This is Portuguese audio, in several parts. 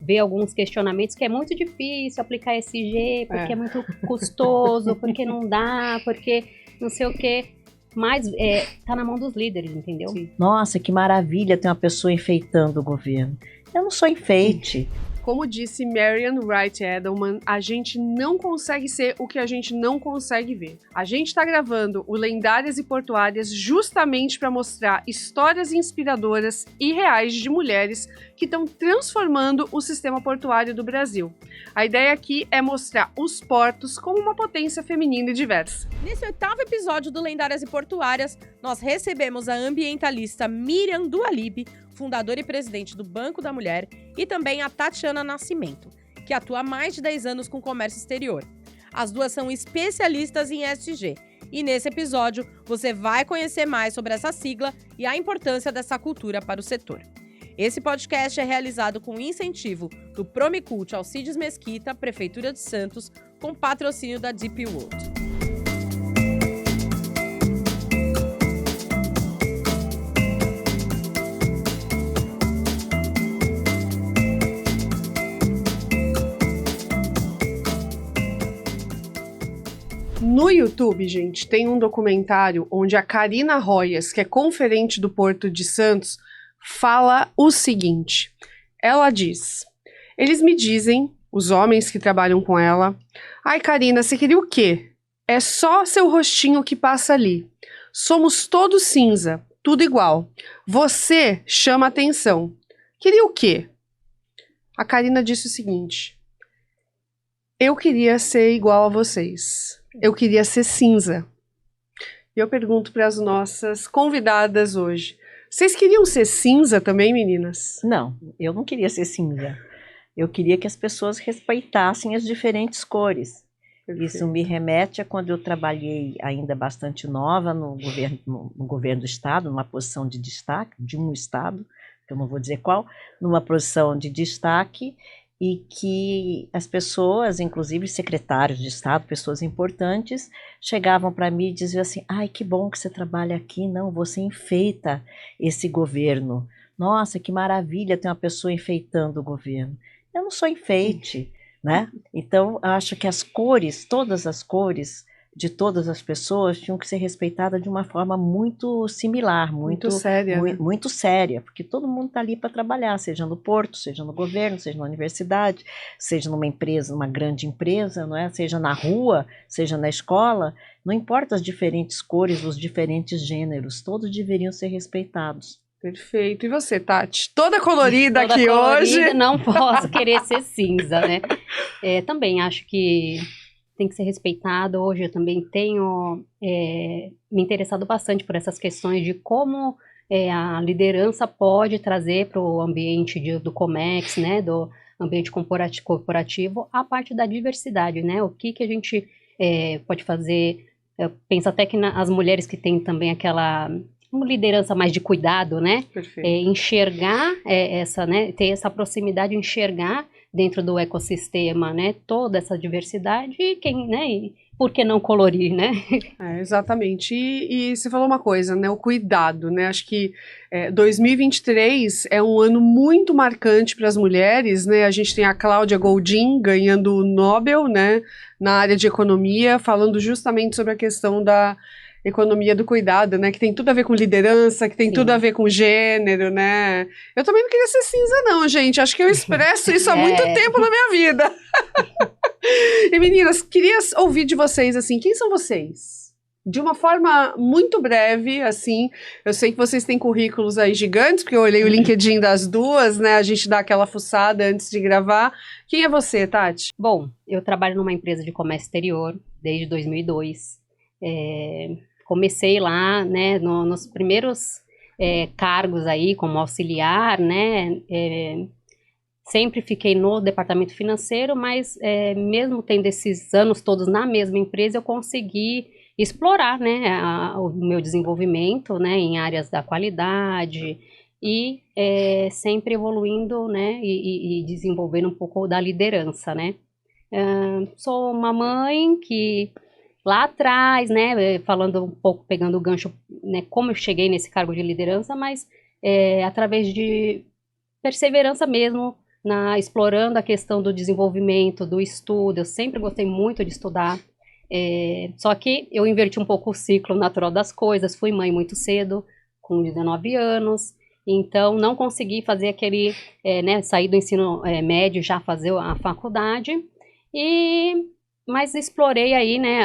vê alguns questionamentos que é muito difícil aplicar ESG, porque é muito custoso, porque não dá, porque não sei o quê. Mas tá na mão dos líderes, entendeu? Sim. Nossa, que maravilha ter uma pessoa enfeitando o governo. Eu não sou enfeite. Como disse Marian Wright Edelman, a gente não consegue ser o que a gente não consegue ver. A gente está gravando o Lendárias e Portuárias justamente para mostrar histórias inspiradoras e reais de mulheres que estão transformando o sistema portuário do Brasil. A ideia aqui é mostrar os portos como uma potência feminina e diversa. Nesse 8º episódio do Lendárias e Portuárias, nós recebemos a ambientalista Miriam Dualib, fundadora e presidente do Banco da Mulher, e também a Tatiana Nascimento, que atua há mais de 10 anos com comércio exterior. As duas são especialistas em ESG, e nesse episódio você vai conhecer mais sobre essa sigla e a importância dessa cultura para o setor. Esse podcast é realizado com incentivo do Promicult Alcides Mesquita, Prefeitura de Santos, com patrocínio da DP World. No YouTube, gente, tem um documentário onde a Karina Royas, que é conferente do Porto de Santos, fala o seguinte. Ela diz: eles me dizem, os homens que trabalham com ela, ai, Karina, você queria o quê? É só seu rostinho que passa ali. Somos todos cinza, tudo igual. Você chama atenção. Queria o quê? A Karina disse o seguinte: eu queria ser igual a vocês. Eu queria ser cinza. E eu pergunto para as nossas convidadas hoje: vocês queriam ser cinza também, meninas? Não, eu não queria ser cinza. Eu queria que as pessoas respeitassem as diferentes cores. Perfeito. Isso me remete a quando eu trabalhei ainda bastante nova no governo do estado, numa posição de destaque, de um estado, que eu não vou dizer qual, numa posição de destaque, e que as pessoas, inclusive secretários de Estado, pessoas importantes, chegavam para mim e diziam assim: ai, que bom que você trabalha aqui, não, você enfeita esse governo. Nossa, que maravilha ter uma pessoa enfeitando o governo. Eu não sou enfeite, né? Então, acho que as cores, todas as cores de todas as pessoas tinham que ser respeitadas de uma forma muito similar, muito séria, né? Muito séria, porque todo mundo está ali para trabalhar, seja no porto, seja no governo, seja na universidade, seja numa empresa, numa grande empresa, não é? Seja na rua, seja na escola, não importa as diferentes cores, os diferentes gêneros, todos deveriam ser respeitados. Perfeito. E você, Tati? Toda colorida Toda aqui colorida, hoje. não posso querer ser cinza, né? Também acho que tem que ser respeitado. Hoje eu também tenho me interessado bastante por essas questões de como a liderança pode trazer para o ambiente do Comex, né, do ambiente corporativo, a parte da diversidade, né? O que a gente pode fazer. Eu penso até que as mulheres que têm também aquela uma liderança mais de cuidado, né? Perfeito. Enxergar né? Ter essa proximidade, enxergar dentro do ecossistema, né? Toda essa diversidade e né? E por que não colorir, né? Exatamente. E você falou uma coisa, né? O cuidado, né? Acho que 2023 é um ano muito marcante para as mulheres, né? A gente tem a Cláudia Goldin ganhando o Nobel, né? Na área de economia, falando justamente sobre a questão da economia do cuidado, né? Que tem tudo a ver com liderança, que tem tudo a ver com gênero, né? Eu também não queria ser cinza, não, gente. Acho que eu expresso isso há muito tempo na minha vida. E meninas, queria ouvir de vocês, assim, quem são vocês? De uma forma muito breve, assim, eu sei que vocês têm currículos aí gigantes, porque eu olhei o LinkedIn das duas, né? A gente dá aquela fuçada antes de gravar. Quem é você, Tati? Bom, eu trabalho numa empresa de comércio exterior desde 2002. Comecei lá, né, nos primeiros cargos aí, como auxiliar, né, sempre fiquei no departamento financeiro, mas mesmo tendo esses anos todos na mesma empresa, eu consegui explorar, né, o meu desenvolvimento, né, em áreas da qualidade e sempre evoluindo, né, e desenvolvendo um pouco da liderança, né. Sou uma mãe que lá atrás, né, falando um pouco, pegando o gancho, né, como eu cheguei nesse cargo de liderança, mas através de perseverança mesmo, explorando a questão do desenvolvimento, do estudo. Eu sempre gostei muito de estudar. Só que eu inverti um pouco o ciclo natural das coisas, fui mãe muito cedo, com 19 anos, então não consegui fazer aquele, sair do ensino médio, já fazer a faculdade, mas explorei aí, né,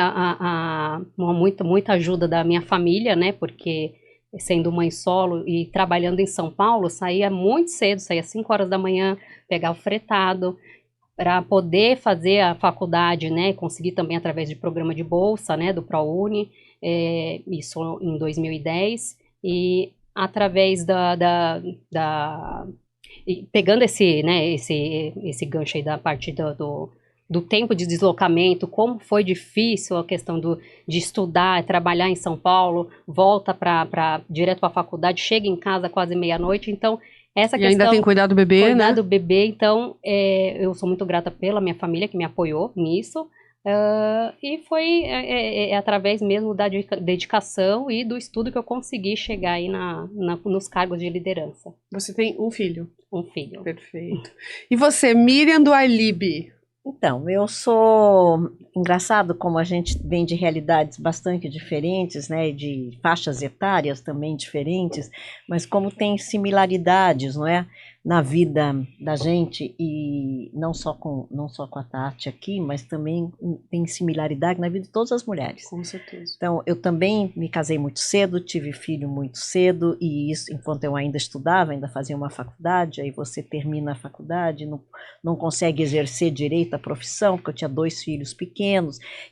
muita ajuda da minha família, né, porque sendo mãe solo e trabalhando em São Paulo, saía muito cedo, saía 5 horas da manhã, pegava o fretado, para poder fazer a faculdade, né, conseguir também através de programa de bolsa, né, do ProUni, isso em 2010, e através pegando esse, né, esse gancho aí da parte do tempo de deslocamento, como foi difícil a questão de estudar, trabalhar em São Paulo, volta direto para a faculdade, chega em casa quase meia-noite, então essa questão, ainda tem que cuidar do bebê, cuidar né? do bebê, então eu sou muito grata pela minha família que me apoiou nisso, e foi através mesmo da dedicação e do estudo que eu consegui chegar aí nos cargos de liderança. Você tem um filho? Um filho. Perfeito. E você, Miriam do Alibi? Então, eu sou... Engraçado como a gente vem de realidades bastante diferentes, né, de faixas etárias também diferentes, mas como tem similaridades, não é, na vida da gente, e não só com a Tati aqui, mas também tem similaridade na vida de todas as mulheres. Com certeza. Então, eu também me casei muito cedo, tive filho muito cedo, e isso enquanto eu ainda estudava, ainda fazia uma faculdade, aí você termina a faculdade, não consegue exercer direito à profissão, porque eu tinha 2 filhos pequenos,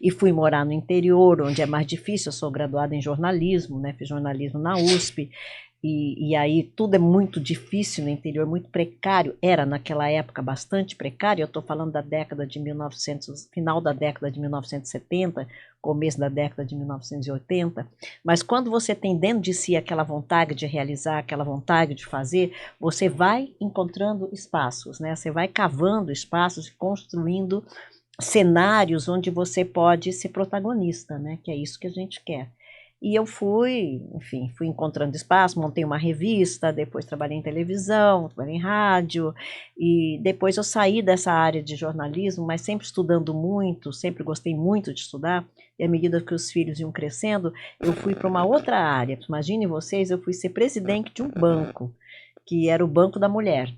e fui morar no interior, onde é mais difícil. Eu sou graduada em jornalismo, né, fiz jornalismo na USP, e aí tudo é muito difícil no interior, muito precário, era naquela época bastante precário. Eu estou falando da década de 1900, final da década de 1970, começo da década de 1980, mas quando você tem dentro de si aquela vontade de realizar, aquela vontade de fazer, você vai encontrando espaços, né? Você vai cavando espaços e construindo cenários onde você pode ser protagonista, né? Que é isso que a gente quer. E eu fui encontrando espaço, montei uma revista, depois trabalhei em televisão, trabalhei em rádio, e depois eu saí dessa área de jornalismo, mas sempre estudando muito, sempre gostei muito de estudar, e à medida que os filhos iam crescendo, eu fui para uma outra área. Imagine vocês, eu fui ser presidente de um banco, que era o Banco da Mulher,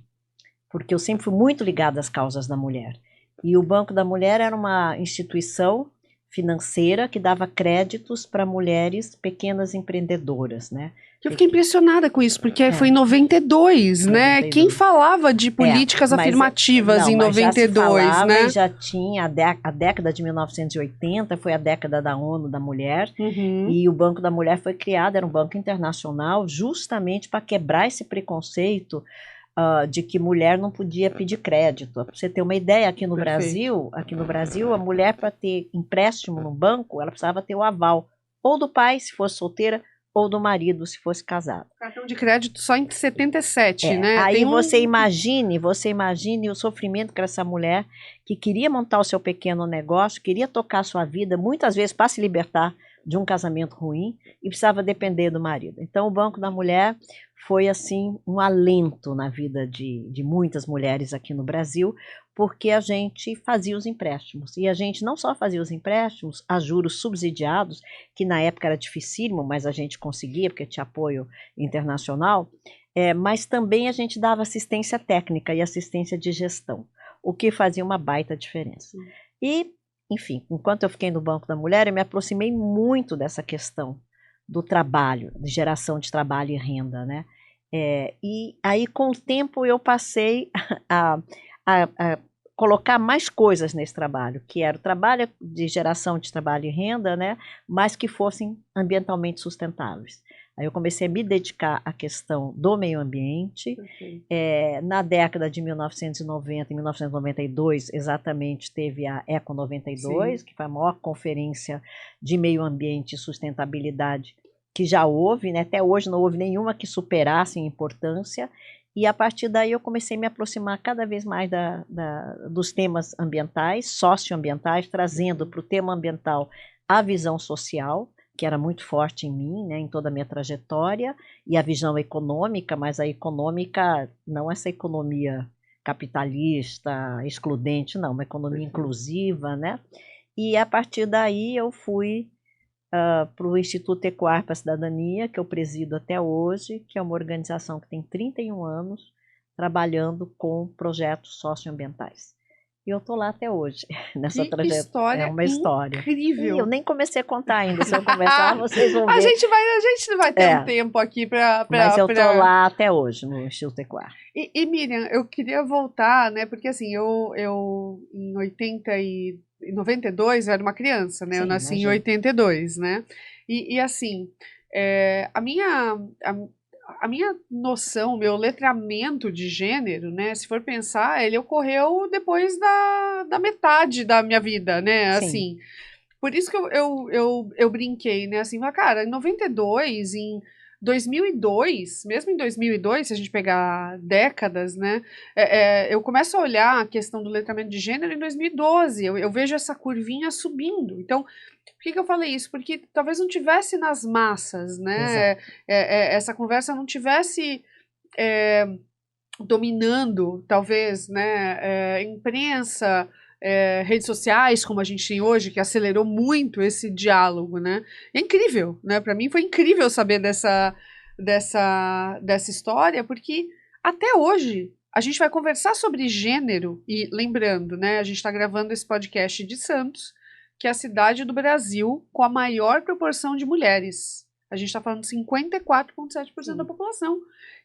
porque eu sempre fui muito ligada às causas da mulher. E o Banco da Mulher era uma instituição financeira que dava créditos para mulheres pequenas empreendedoras, né? Eu fiquei impressionada com isso, porque foi em 92, né? 92. Quem falava de políticas afirmativas em 92, né? Já tinha a década de 1980, foi a década da ONU da mulher, e o Banco da Mulher foi criado, era um banco internacional, justamente para quebrar esse preconceito de que mulher não podia pedir crédito. Para você ter uma ideia, aqui no Brasil, a mulher, para ter empréstimo no banco, ela precisava ter o aval ou do pai, se fosse solteira, ou do marido, se fosse casado. Cartão de crédito só em 77, né? Aí você imagine o sofrimento que era essa mulher que queria montar o seu pequeno negócio, queria tocar a sua vida, muitas vezes para se libertar de um casamento ruim, e precisava depender do marido. Então o Banco da Mulher foi assim um alento na vida de muitas mulheres aqui no Brasil, porque a gente fazia os empréstimos, e a gente não só fazia os empréstimos a juros subsidiados, que na época era dificílimo, mas a gente conseguia, porque tinha apoio internacional, mas também a gente dava assistência técnica e assistência de gestão, o que fazia uma baita diferença. E, enfim, enquanto eu fiquei no Banco da Mulher, eu me aproximei muito dessa questão do trabalho, de geração de trabalho e renda, né? E aí, com o tempo, eu passei a colocar mais coisas nesse trabalho, que era o trabalho de geração de trabalho e renda, né? Mas que fossem ambientalmente sustentáveis. Aí eu comecei a me dedicar à questão do meio ambiente. Na década de 1990, em 1992, exatamente, teve a Eco 92, Sim. que foi a maior conferência de meio ambiente e sustentabilidade que já houve, né? Até hoje não houve nenhuma que superasse em importância, e a partir daí eu comecei a me aproximar cada vez mais dos temas ambientais, socioambientais, trazendo para o tema ambiental a visão social, que era muito forte em mim, né, em toda a minha trajetória, e a visão econômica, mas a econômica, não essa economia capitalista, excludente, não, uma economia inclusiva, né? E a partir daí eu fui para o Instituto Ecoar para a Cidadania, que eu presido até hoje, que é uma organização que tem 31 anos trabalhando com projetos socioambientais. E eu estou lá até hoje, nessa trajetória. É uma história incrível. E eu nem comecei a contar ainda, se eu começar vocês vão ver. A gente vai ter um tempo aqui para... Mas eu estou lá até hoje, no Instituto Ecoar. E Miriam, eu queria voltar, né, porque assim, eu em 92 eu era uma criança, né, eu nasci em 82, né, e assim, a minha noção, o meu letramento de gênero, né, se for pensar, ele ocorreu depois da metade da minha vida, né, assim, por isso que eu brinquei, né, assim, cara, em 92, em 2002, mesmo em 2002, se a gente pegar décadas, né, eu começo a olhar a questão do letramento de gênero em 2012, eu vejo essa curvinha subindo, então, por que eu falei isso? Porque talvez não tivesse nas massas, né, essa conversa não tivesse dominando, talvez, né, imprensa, redes sociais, como a gente tem hoje, que acelerou muito esse diálogo, né? É incrível, né? Para mim foi incrível saber dessa história, porque até hoje a gente vai conversar sobre gênero, e lembrando, né? A gente está gravando esse podcast de Santos, que é a cidade do Brasil com a maior proporção de mulheres. A gente está falando de 54,7% da população.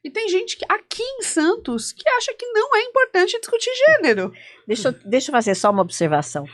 E tem gente aqui em Santos que acha que não é importante discutir gênero. Deixa eu fazer só uma observação.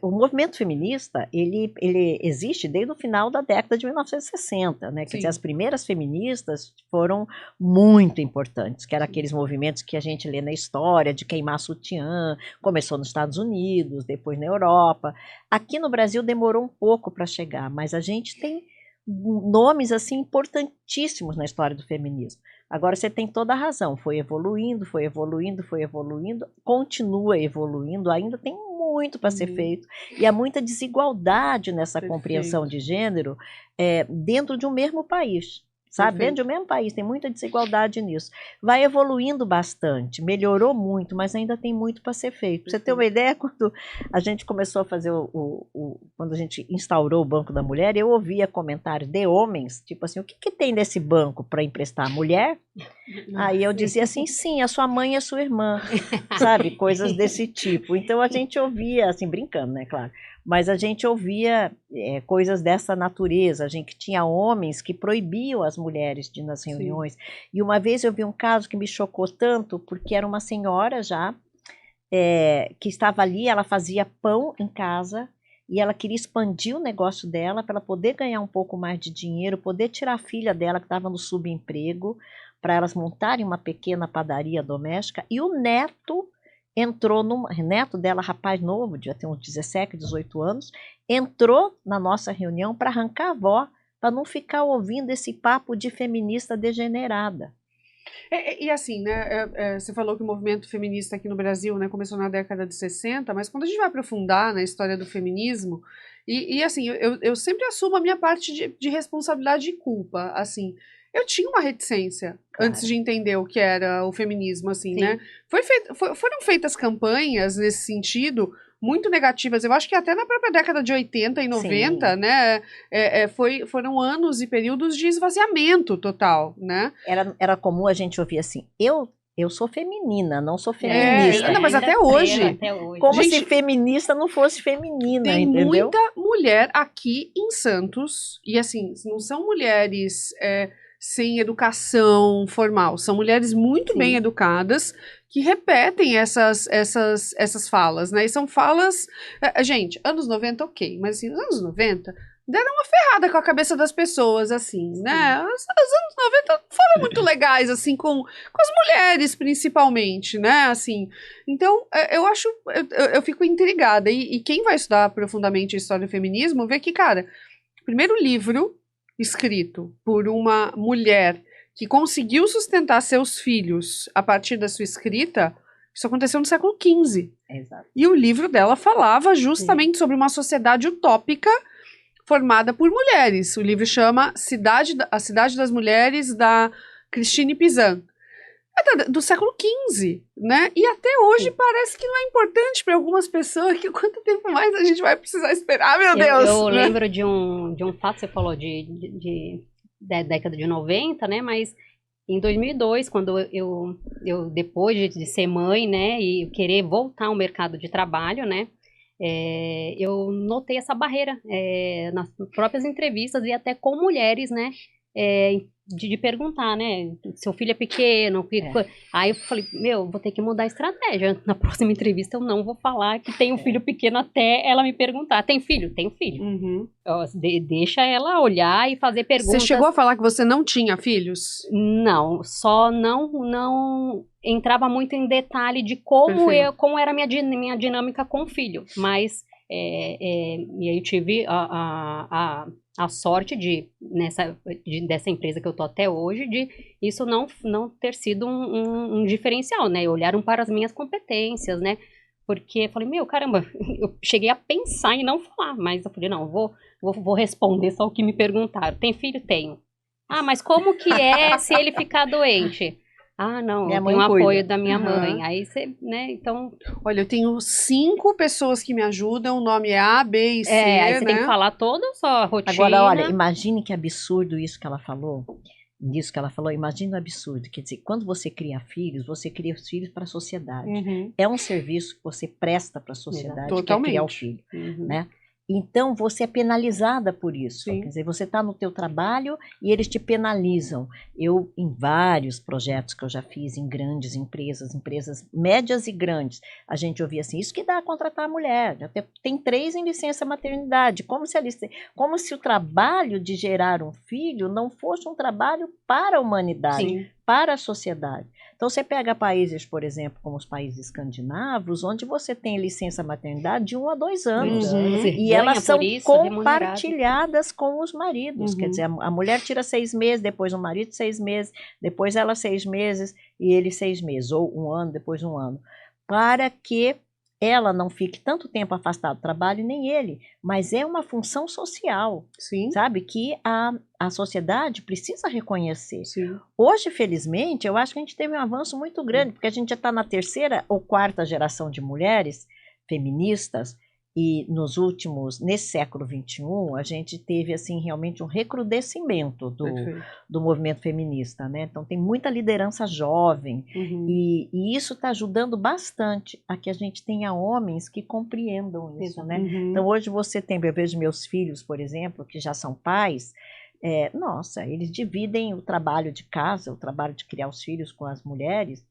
O movimento feminista, ele existe desde o final da década de 1960, né? Quer dizer, as primeiras feministas foram muito importantes, que eram aqueles movimentos que a gente lê na história, de queimar sutiã, começou nos Estados Unidos, depois na Europa. Aqui no Brasil demorou um pouco para chegar, mas a gente tem nomes assim importantíssimos na história do feminismo. Agora você tem toda a razão, foi evoluindo, continua evoluindo, ainda tem muito para ser feito, e há muita desigualdade nessa compreensão de gênero dentro de um mesmo país. Sabe? Dentro do mesmo país, tem muita desigualdade nisso. Vai evoluindo bastante, melhorou muito, mas ainda tem muito para ser feito. Pra você ter uma ideia, quando a gente começou a fazer quando a gente instaurou o Banco da Mulher, eu ouvia comentários de homens, tipo assim, o que tem nesse banco para emprestar a mulher? Aí eu dizia assim, sim, a sua mãe e a sua irmã, sabe? Coisas desse tipo. Então a gente ouvia, assim, brincando, né, claro. Mas a gente ouvia coisas dessa natureza, a gente tinha homens que proibiam as mulheres de ir nas reuniões. E uma vez eu vi um caso que me chocou tanto, porque era uma senhora já, que estava ali, ela fazia pão em casa, e ela queria expandir o negócio dela para ela poder ganhar um pouco mais de dinheiro, poder tirar a filha dela que estava no subemprego, para elas montarem uma pequena padaria doméstica, e o neto neto dela, rapaz novo, devia ter uns 17, 18 anos, entrou na nossa reunião para arrancar a avó, para não ficar ouvindo esse papo de feminista degenerada. E assim, né, você falou que o movimento feminista aqui no Brasil, né, começou na década de 60, mas quando a gente vai aprofundar na história do feminismo, e assim, eu sempre assumo a minha parte de responsabilidade e culpa, assim, eu tinha uma reticência antes de entender o que era o feminismo, assim, né? Foram feitas campanhas nesse sentido muito negativas. Eu acho que até na própria década de 80 e 90, né? Foram anos e períodos de esvaziamento total, né? Era comum a gente ouvir assim, eu sou feminina, não sou feminista. Mas até hoje. Como se feminista não fosse feminina, tem entendeu? Muita mulher aqui em Santos, e assim, não são mulheres sem educação formal, são mulheres muito bem educadas que repetem essas falas, né? E são falas... gente, anos 90, ok, mas assim, nos anos 90... deram uma ferrada com a cabeça das pessoas, assim, né? Os anos 90 foram muito legais, assim, com as mulheres, principalmente, né? Assim, então, eu fico intrigada. E quem vai estudar profundamente a história do feminismo vê que, cara, o primeiro livro escrito por uma mulher que conseguiu sustentar seus filhos a partir da sua escrita, isso aconteceu no século XV. Exato. E o livro dela falava justamente sobre uma sociedade utópica formada por mulheres. O livro chama A Cidade das Mulheres, da Christine Pizan. do século XV, né? E até hoje parece que não é importante para algumas pessoas, que quanto tempo mais a gente vai precisar esperar, meu Deus! Eu né? lembro de um fato, você falou da década de 90, né? Mas em 2002, quando eu depois de ser mãe, né, e querer voltar ao mercado de trabalho, né, eu notei essa barreira nas próprias entrevistas e até com mulheres, né, de perguntar, né, seu filho é pequeno, aí eu falei, vou ter que mudar a estratégia, na próxima entrevista eu não vou falar que tenho um filho pequeno até ela me perguntar, tem filho? Tenho filho. Uhum. Deixa ela olhar e fazer perguntas. Você chegou a falar que você não tinha filhos? Não, só não entrava muito em detalhe de como era a minha dinâmica com o filho, mas e aí eu tive a sorte dessa empresa que eu tô até hoje, de isso não ter sido um diferencial, né? Olharam para as minhas competências, né? Porque eu falei, caramba, eu cheguei a pensar em não falar, mas eu falei, não, vou responder só o que me perguntaram. Tem filho? Tenho. Ah, mas como que é se ele ficar doente? Ah, não, eu tenho o apoio da minha mãe. Aí você, né, então... Olha, eu tenho 5 pessoas que me ajudam, o nome é A, B e C, aí você né? tem que falar toda a sua rotina. Agora, olha, imagine que absurdo isso que ela falou. Nisso que ela falou, imagina o absurdo. Quer dizer, quando você cria filhos, você cria os filhos para a sociedade. Uhum. É um serviço que você presta para a sociedade, que é criar o filho, Uhum. né? Então, você é penalizada por isso. Sim. Quer dizer, você está no teu trabalho e eles te penalizam. Eu, em vários projetos que eu já fiz em grandes empresas médias e grandes, a gente ouvia assim, isso que dá a contratar a mulher. Tem 3 em licença maternidade. Como se o trabalho de gerar um filho não fosse um trabalho para a humanidade, Sim. para a sociedade. Então, você pega países, por exemplo, como os países escandinavos, onde você tem licença maternidade de 1 a 2 anos. Uhum. E elas são compartilhadas com os maridos. Uhum. Quer dizer, a mulher tira 6 meses, depois o marido 6 meses, depois ela 6 meses e ele 6 meses, ou 1 ano, depois 1 ano. Para que ela não fique tanto tempo afastada do trabalho, nem ele. Mas é uma função social, Sim. sabe? Que a sociedade precisa reconhecer. Sim. Hoje, felizmente, eu acho que a gente teve um avanço muito grande, porque a gente já está na 3ª ou 4ª geração de mulheres feministas, e nesse século XXI, a gente teve, assim, realmente um recrudescimento do movimento feminista, né? Então, tem muita liderança jovem, Uhum. e isso está ajudando bastante a que a gente tenha homens que compreendam isso, né? Uhum. Então, hoje eu vejo meus filhos, por exemplo, que já são pais, nossa, eles dividem o trabalho de casa, o trabalho de criar os filhos com as mulheres,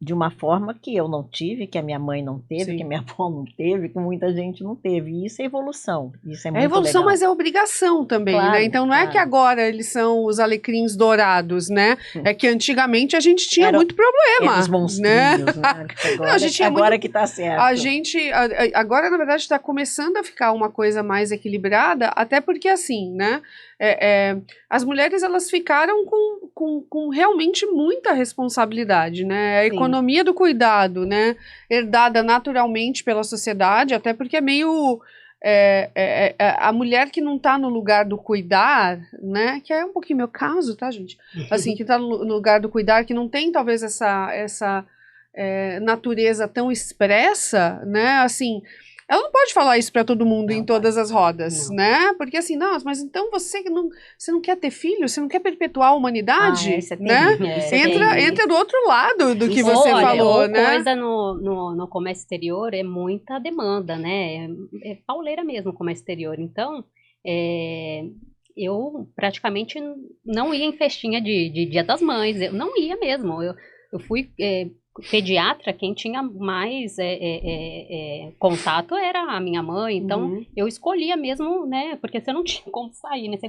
de uma forma que eu não tive, que a minha mãe não teve, Sim. que a minha avó não teve, que muita gente não teve. E isso é evolução. Isso é muito evolução, legal. mas é obrigação também, Claro, né? Então não é que agora eles são os alecrins dourados, né? É que antigamente a gente tinha muito problema. Os monstrinhos, né? Agora, Não, a gente tinha agora que tá certo. A gente, agora na verdade está começando a ficar uma coisa mais equilibrada, até porque assim, né? As mulheres elas ficaram com realmente muita responsabilidade, né? A economia do cuidado, né? Herdada naturalmente pela sociedade, até porque é meio a mulher que não está no lugar do cuidar, né? Que é um pouquinho meu caso, tá, gente? Assim, que está no lugar do cuidar, que não tem talvez essa natureza tão expressa, né? Assim, ela não pode falar isso para todo mundo em todas as rodas, né? Porque assim, nossa, mas então você não quer ter filho? Você não quer perpetuar a humanidade? Né? Entra do outro lado do que você falou, né? Coisa no comércio exterior é muita demanda, né? É pauleira mesmo o comércio exterior. Então, eu praticamente não ia em festinha de Dia das Mães. Eu não ia mesmo. Eu fui... pediatra, quem tinha mais contato era a minha mãe, então eu escolhia mesmo, né, porque você não tinha como sair, né,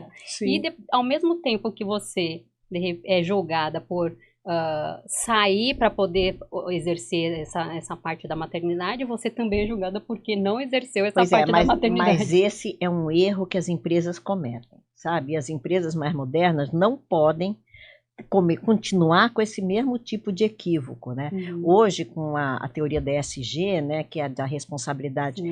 ao mesmo tempo que você é julgada por sair para poder exercer essa parte da maternidade, você também é julgada porque não exerceu essa parte da maternidade. Mas esse é um erro que as empresas cometem, sabe? As empresas mais modernas não podem continuar com esse mesmo tipo de equívoco, né? Hoje, com a teoria da ESG, né, que é da responsabilidade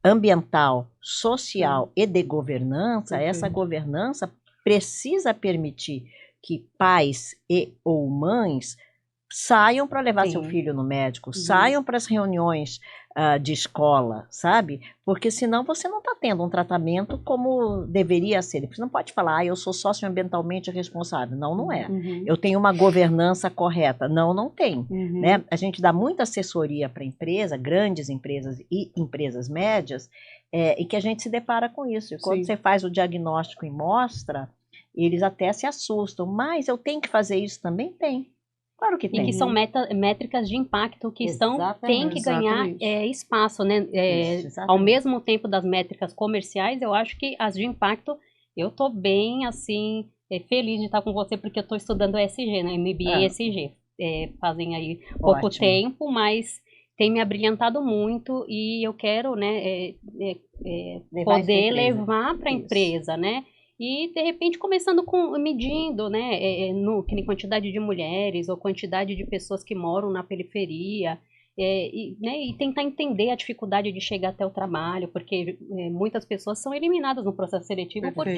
ambiental, social e de governança, essa governança precisa permitir que pais ou mães saiam para levar Sim. seu filho no médico, saiam para as reuniões de escola, sabe? Porque senão você não está tendo um tratamento como deveria ser. Você não pode falar, eu sou socioambientalmente responsável. Não, não é. Eu tenho uma governança correta. Não, não tem. Né? A gente dá muita assessoria para empresa, grandes empresas e empresas médias, e que a gente se depara com isso. E quando você faz o diagnóstico e mostra, eles até se assustam. Mas eu tenho que fazer isso também? Tem. Claro que tem. E que são métricas de impacto que têm que ganhar espaço, né? Ao mesmo tempo das métricas comerciais, eu acho que as de impacto, eu estou bem, assim, feliz de estar com você, porque eu estou estudando ESG, né? MBA e ESG. Fazem aí pouco tempo, mas tem me abrilhantado muito e eu quero, né, poder levar para a empresa, né? E, de repente, começando medindo, né, que nem quantidade de mulheres ou quantidade de pessoas que moram na periferia, e tentar entender a dificuldade de chegar até o trabalho, porque muitas pessoas são eliminadas no processo seletivo porque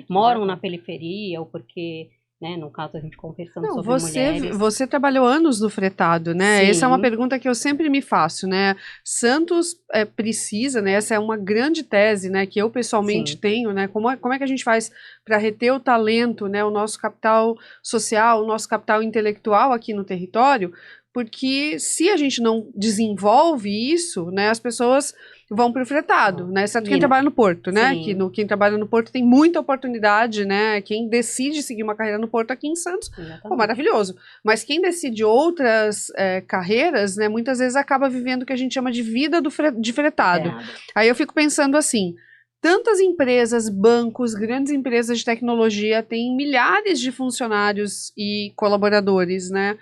moram na periferia ou porque... Né? No caso, a gente conversando sobre mulheres. Você trabalhou anos no fretado, né? Sim. Essa é uma pergunta que eu sempre me faço, né? Santos precisa, né? Essa é uma grande tese, né? Que eu pessoalmente tenho, né? Como é que a gente faz para reter o talento, né? O nosso capital social, o nosso capital intelectual aqui no território? Porque se a gente não desenvolve isso, né? As pessoas vão para o fretado, né? Exceto quem trabalha no porto, né? Quem trabalha no porto tem muita oportunidade, né? Quem decide seguir uma carreira no porto aqui em Santos, pô, maravilhoso. Mas quem decide outras carreiras, né? Muitas vezes acaba vivendo o que a gente chama de vida de fretado. Aí eu fico pensando assim, tantas empresas, bancos, grandes empresas de tecnologia têm milhares de funcionários e colaboradores, né?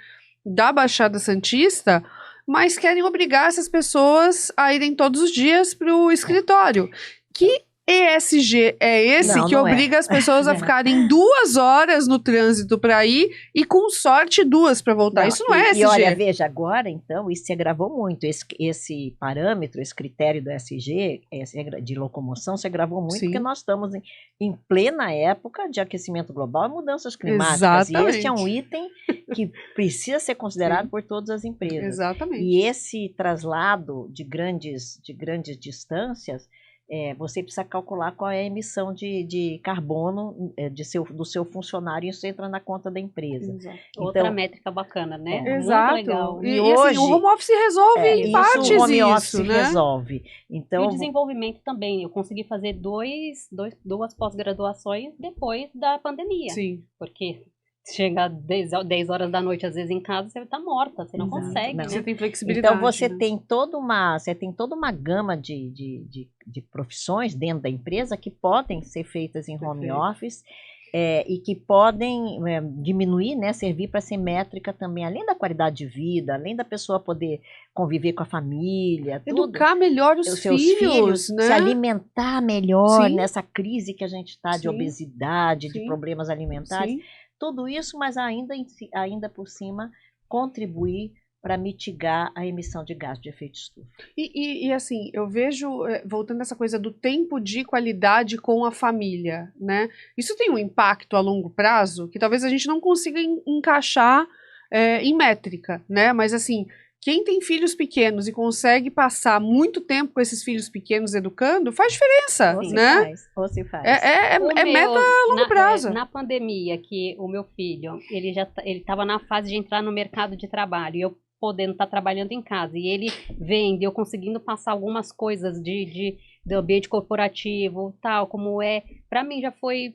Da Baixada Santista, mas querem obrigar essas pessoas a irem todos os dias para o escritório. Que ESG é esse que obriga as pessoas a ficarem 2 horas no trânsito para ir e, com sorte, 2 para voltar? Isso não é ESG. E olha, veja, agora, então, isso se agravou muito. Esse parâmetro, esse critério do ESG, de locomoção, se agravou muito porque nós estamos em plena época de aquecimento global e mudanças climáticas. Exatamente. E este é um item que precisa ser considerado por todas as empresas. Exatamente. E esse traslado de grandes distâncias, você precisa calcular qual é a emissão de carbono do seu funcionário, e isso entra na conta da empresa. Então, outra métrica bacana, né? Exato. Muito legal. E hoje, assim, o home office resolve em partes isso. O home office resolve. Então, e o desenvolvimento também. Eu consegui fazer 2 pós-graduações depois da pandemia. Sim. Porque... chega 10 horas da noite, às vezes em casa, você tá morta, você não consegue. Né? Você tem flexibilidade. Então você tem toda uma gama de profissões dentro da empresa que podem ser feitas em home office e que podem diminuir, né, servir para ser métrica também, além da qualidade de vida, além da pessoa poder conviver com a família, educar melhor os seus filhos, né? Se alimentar melhor nessa crise que a gente está de obesidade, de problemas alimentares. Tudo isso, mas ainda por cima, contribuir para mitigar a emissão de gás de efeito estufa. E assim, eu vejo, voltando a essa coisa do tempo de qualidade com a família, né? Isso tem um impacto a longo prazo que talvez a gente não consiga encaixar em métrica, né? Mas assim, quem tem filhos pequenos e consegue passar muito tempo com esses filhos pequenos educando, faz diferença, né? Ou se faz. É meta a longo prazo. Na pandemia, que o meu filho, ele estava na fase de entrar no mercado de trabalho, e eu podendo estar trabalhando em casa, e ele vendo, eu conseguindo passar algumas coisas do ambiente corporativo, tal, como para mim já foi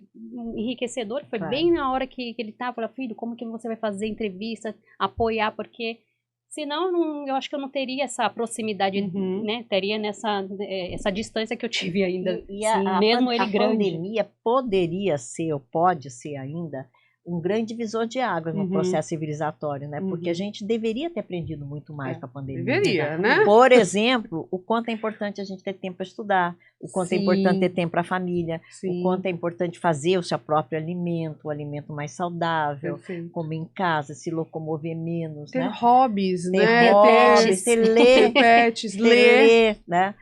enriquecedor, foi bem na hora que ele estava, falei, filho, como que você vai fazer entrevista, apoiar, porque... senão, eu acho que eu não teria essa proximidade, né? Teria essa distância que eu tive ainda. Mesmo ele grande. A pandemia poderia ser, ou pode ser ainda, um grande divisor de águas no processo civilizatório, né? Porque a gente deveria ter aprendido muito mais com a pandemia. Deveria, né? Por exemplo, o quanto é importante a gente ter tempo para estudar, o quanto é importante ter tempo para a família, o quanto é importante fazer o seu próprio alimento, o alimento mais saudável, comer em casa, se locomover menos, ter né? hobbies, né? Ter ler, pets, ler, né?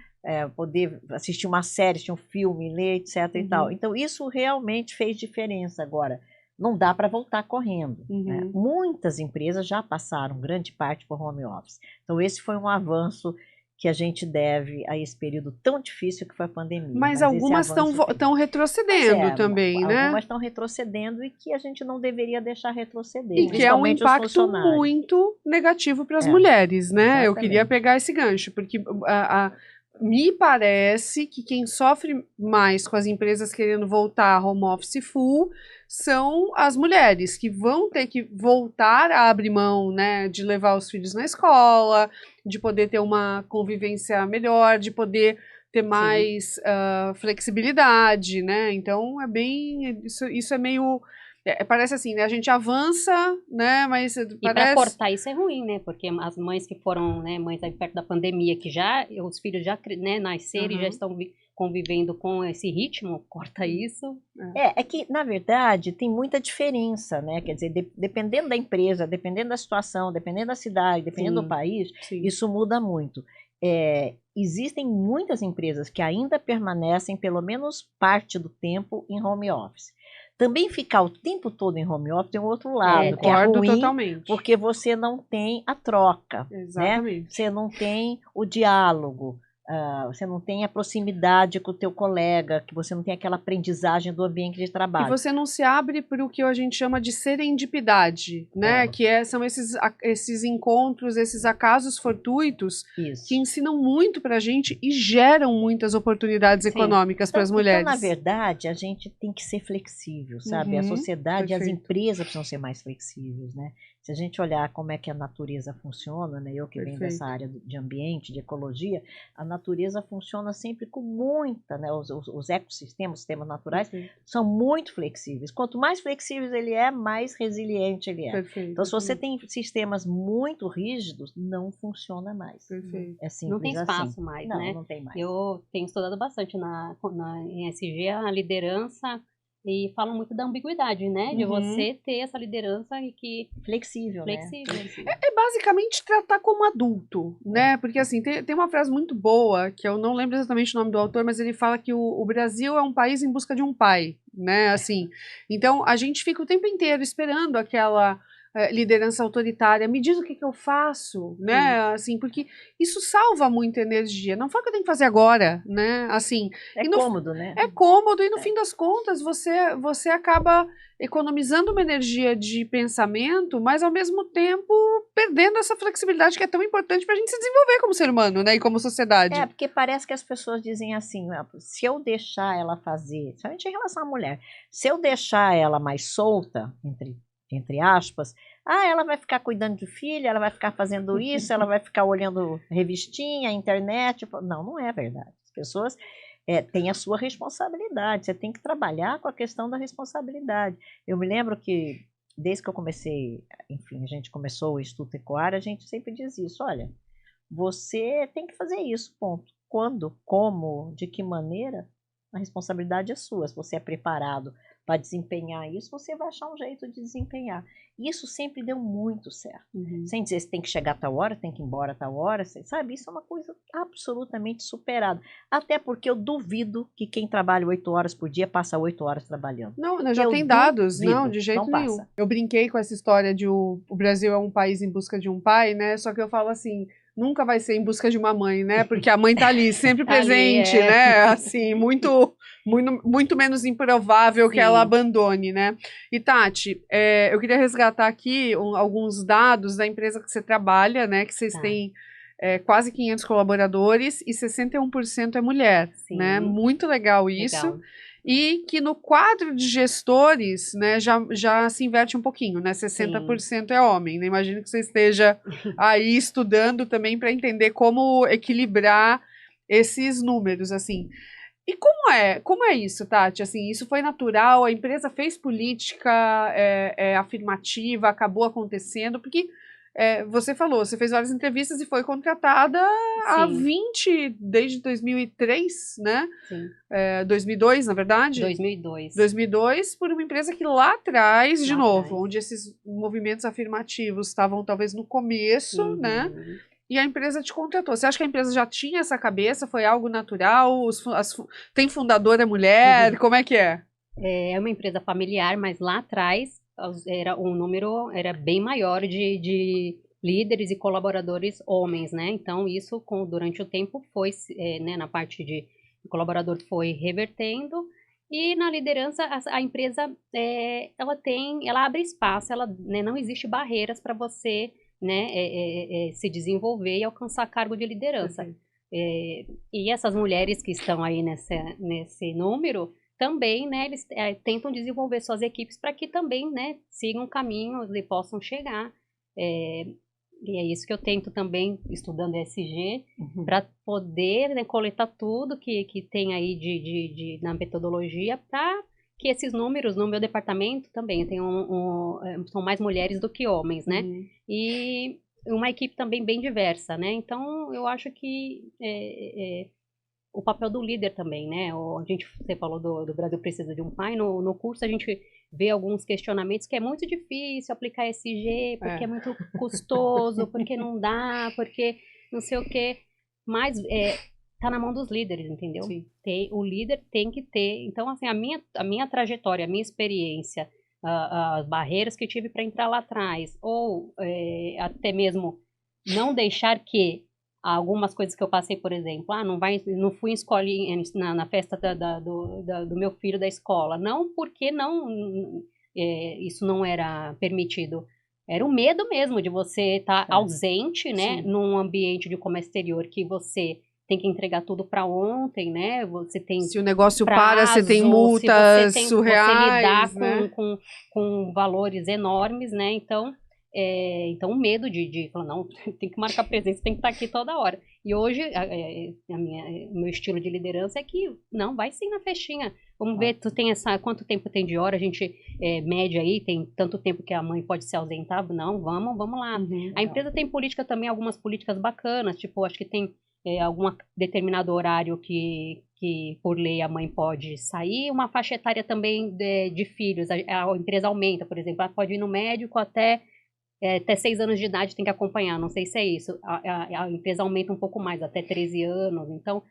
Poder assistir uma série, assistir um filme, ler, etc. e tal. Então, isso realmente fez diferença agora. não dá para voltar correndo. Né? Muitas empresas já passaram grande parte por home office. Então, esse foi um avanço que a gente deve a esse período tão difícil que foi a pandemia. Mas algumas estão retrocedendo também, né? Algumas estão retrocedendo e que a gente não deveria deixar retroceder. E que é um impacto muito negativo para as mulheres, né? Exatamente. Eu queria pegar esse gancho, porque me parece que quem sofre mais com as empresas querendo voltar a home office full são as mulheres, que vão ter que voltar a abrir mão, né, de levar os filhos na escola, de poder ter uma convivência melhor, de poder ter mais flexibilidade, né? Então, isso é meio... parece assim, né? A gente avança, né? Mas parece... E para cortar isso é ruim, né? Porque as mães que foram, né, mães aí perto da pandemia, que os filhos já, né, nasceram e já estão convivendo com esse ritmo, corta isso. É que, na verdade, tem muita diferença, né? Quer dizer, dependendo da empresa, dependendo da situação, dependendo da cidade, dependendo do país, isso muda muito. Existem muitas empresas que ainda permanecem, pelo menos parte do tempo, em home office. Também ficar o tempo todo em home office tem um outro lado, que é ruim, totalmente. Porque você não tem a troca, né? Você não tem o diálogo, você não tem a proximidade com o teu colega, que você não tem aquela aprendizagem do ambiente de trabalho. E você não se abre para o que a gente chama de serendipidade, né? Que são esses encontros, esses acasos fortuitos que ensinam muito para a gente e geram muitas oportunidades econômicas para as mulheres. Então, na verdade, a gente tem que ser flexível, sabe? A sociedade e as empresas precisam ser mais flexíveis, né? Se a gente olhar como é que a natureza funciona, né? Eu que venho dessa área de ambiente, de ecologia, a natureza funciona sempre com muita, né? Os ecossistemas, sistemas naturais, são muito flexíveis. Quanto mais flexíveis ele é, mais resiliente ele é. Então, se você tem sistemas muito rígidos, não funciona mais. É simples. Não tem espaço mais, né? Não tem mais. Eu tenho estudado bastante em SG a liderança. E falam muito da ambiguidade, né? De você ter essa liderança e que... Flexível, né? Assim. É basicamente tratar como adulto, né? Porque, assim, tem uma frase muito boa, que eu não lembro exatamente o nome do autor, mas ele fala que o Brasil é um país em busca de um pai, né? Assim, então, a gente fica o tempo inteiro esperando aquela... liderança autoritária, me diz o que eu faço, né, assim, porque isso salva muita energia, não fala o que eu tenho que fazer agora, né, assim. Cômodo, né? É cômodo e no fim das contas você acaba economizando uma energia de pensamento, mas ao mesmo tempo perdendo essa flexibilidade que é tão importante para a gente se desenvolver como ser humano, né, e como sociedade. Porque parece que as pessoas dizem assim, se eu deixar ela fazer, principalmente em relação à mulher, se eu deixar ela mais solta, entre aspas, ela vai ficar cuidando de filho, ela vai ficar fazendo isso, ela vai ficar olhando revistinha, internet. Não é verdade. As pessoas têm a sua responsabilidade, você tem que trabalhar com a questão da responsabilidade. Eu me lembro que, desde que eu comecei, enfim, a gente começou o Instituto Ecoar, a gente sempre diz isso, olha, você tem que fazer isso, ponto. Quando, como, de que maneira, a responsabilidade é sua. Se você é preparado para desempenhar isso, você vai achar um jeito de desempenhar. Isso sempre deu muito certo. Sem dizer se tem que chegar a tal hora, tem que ir embora a tal hora, sabe? Isso é uma coisa absolutamente superada. Até porque eu duvido que quem trabalha 8 horas por dia passa 8 horas trabalhando. Não, já tem dados. Não, de jeito nenhum. Eu brinquei com essa história de o Brasil é um país em busca de um pai, né? Só que eu falo assim... Nunca vai ser em busca de uma mãe, né? Porque a mãe tá ali, sempre presente, né? Assim, muito menos improvável que ela abandone, né? E, Tati, eu queria resgatar aqui alguns dados da empresa que você trabalha, né? Que vocês têm quase 500 colaboradores e 61% é mulher, né? Muito legal isso. Legal. E que no quadro de gestores, né, já se inverte um pouquinho, né? 60% é homem, né? Imagino que você esteja aí estudando também para entender como equilibrar esses números, assim. E como é isso, Tati? Assim, isso foi natural, a empresa fez política afirmativa, acabou acontecendo, porque... você falou, você fez várias entrevistas e foi contratada há 20, desde 2003, né? Sim. 2002, na verdade? 2002, por uma empresa que lá atrás, de novo, onde esses movimentos afirmativos estavam talvez no começo, né? E a empresa te contratou. Você acha que a empresa já tinha essa cabeça? Foi algo natural? Tem fundadora mulher? Como é que é? É uma empresa familiar, mas lá atrás o número era bem maior de líderes e colaboradores homens, né? Então, isso durante o tempo foi, né, na parte de colaborador foi revertendo, e na liderança a empresa ela abre espaço, né, não existe barreiras para você, né, se desenvolver e alcançar cargo de liderança. E essas mulheres que estão aí nesse número também, né, eles tentam desenvolver suas equipes para que também, né, sigam caminhos e possam chegar. E é isso que eu tento também, estudando ESG, para poder, né, coletar tudo que tem aí na metodologia, para que esses números no meu departamento também são mais mulheres do que homens, né? E uma equipe também bem diversa, né? Então, eu acho que o papel do líder também, né? Você falou do Brasil precisa de um pai. No curso a gente vê alguns questionamentos que é muito difícil aplicar ESG, porque é muito custoso, porque não dá, porque não sei o quê. Mas tá na mão dos líderes, entendeu? O líder tem que ter. Então, assim, a minha trajetória, a minha experiência, as barreiras que tive para entrar lá atrás, ou até mesmo não deixar que algumas coisas que eu passei, por exemplo, não fui escolher na festa do meu filho da escola, não porque isso não era permitido, era o medo mesmo de você estar ausente, né, num ambiente de comércio exterior que você tem que entregar tudo para ontem, né? Você tem se o negócio prazo, você tem multas você surreais, lidar né? com valores enormes, né? Então o medo de falar, não, tem que marcar presença, tem que estar aqui toda hora. E hoje, o meu estilo de liderança é que, não, vai sim na festinha. Vamos ver, quanto tempo tem de hora, a gente mede aí, tem tanto tempo que a mãe pode se ausentar. Não, vamos lá. A empresa tem política também, algumas políticas bacanas, tipo, acho que tem algum determinado horário que por lei a mãe pode sair, uma faixa etária também de filhos, a empresa aumenta, por exemplo, ela pode ir no médico até 6 anos de idade, tem que acompanhar, não sei se é isso, a empresa aumenta um pouco mais, até 13 anos, então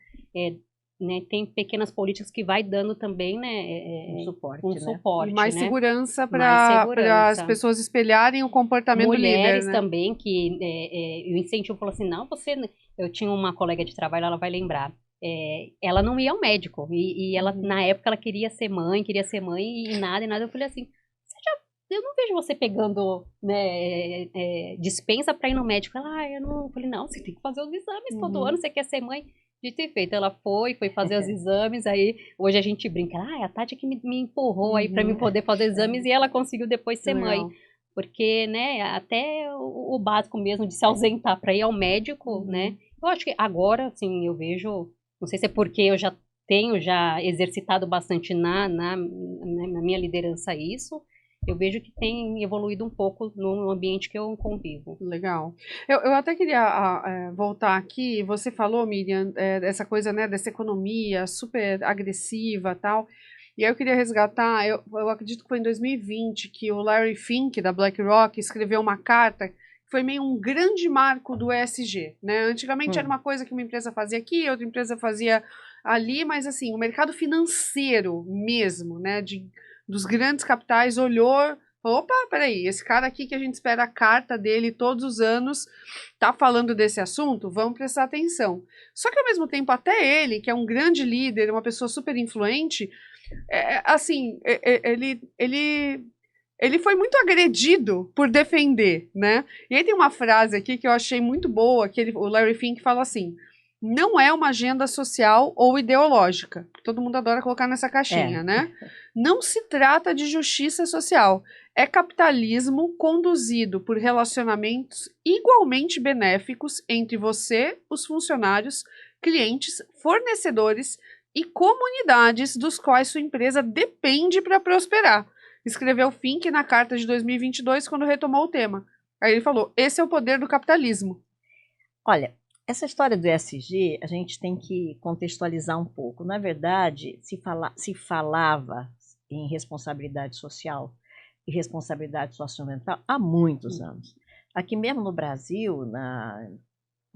né, tem pequenas políticas que vai dando também, né, um suporte, e mais né? segurança para as pessoas espelharem o comportamento do líder, mulheres né? também, que o incentivo falou assim, não, eu tinha uma colega de trabalho, ela vai lembrar, ela não ia ao médico, e ela, na época, ela queria ser mãe, e nada, eu falei assim, eu não vejo você pegando, né, dispensa para ir no médico. Ela, eu não. Eu falei, não, você tem que fazer os exames todo ano, você quer ser mãe. Dito e feito, ela foi fazer os exames, aí hoje a gente brinca, a Tati que me empurrou aí para mim poder fazer exames, e ela conseguiu depois ser mãe. Porque, né, até o básico mesmo de se ausentar para ir ao médico, né, eu acho que agora, assim, eu vejo, não sei se é porque eu já tenho exercitado bastante na minha liderança isso, eu vejo que tem evoluído um pouco no ambiente que eu convivo. Legal. Eu até queria voltar aqui, você falou, Miriam, dessa coisa, né, dessa economia super agressiva e tal, e aí eu queria resgatar, eu acredito que foi em 2020 que o Larry Fink, da BlackRock, escreveu uma carta que foi meio um grande marco do ESG, né? Antigamente era uma coisa que uma empresa fazia aqui, outra empresa fazia ali, mas assim, o mercado financeiro mesmo, né, dos grandes capitais olhou, falou, opa, peraí, esse cara aqui que a gente espera a carta dele todos os anos, tá falando desse assunto, vamos prestar atenção. Só que ao mesmo tempo, até ele, que é um grande líder, uma pessoa super influente, assim, ele foi muito agredido por defender, né? E aí tem uma frase aqui que eu achei muito boa, que o Larry Fink fala assim, não é uma agenda social ou ideológica. Todo mundo adora colocar nessa caixinha, né? Não se trata de justiça social. É capitalismo conduzido por relacionamentos igualmente benéficos entre você, os funcionários, clientes, fornecedores e comunidades dos quais sua empresa depende para prosperar. Escreveu Fink na carta de 2022 quando retomou o tema. Aí ele falou, esse é o poder do capitalismo. Olha, essa história do ESG, a gente tem que contextualizar um pouco. Na verdade, se falava em responsabilidade social e responsabilidade socioambiental há muitos anos. Aqui mesmo no Brasil,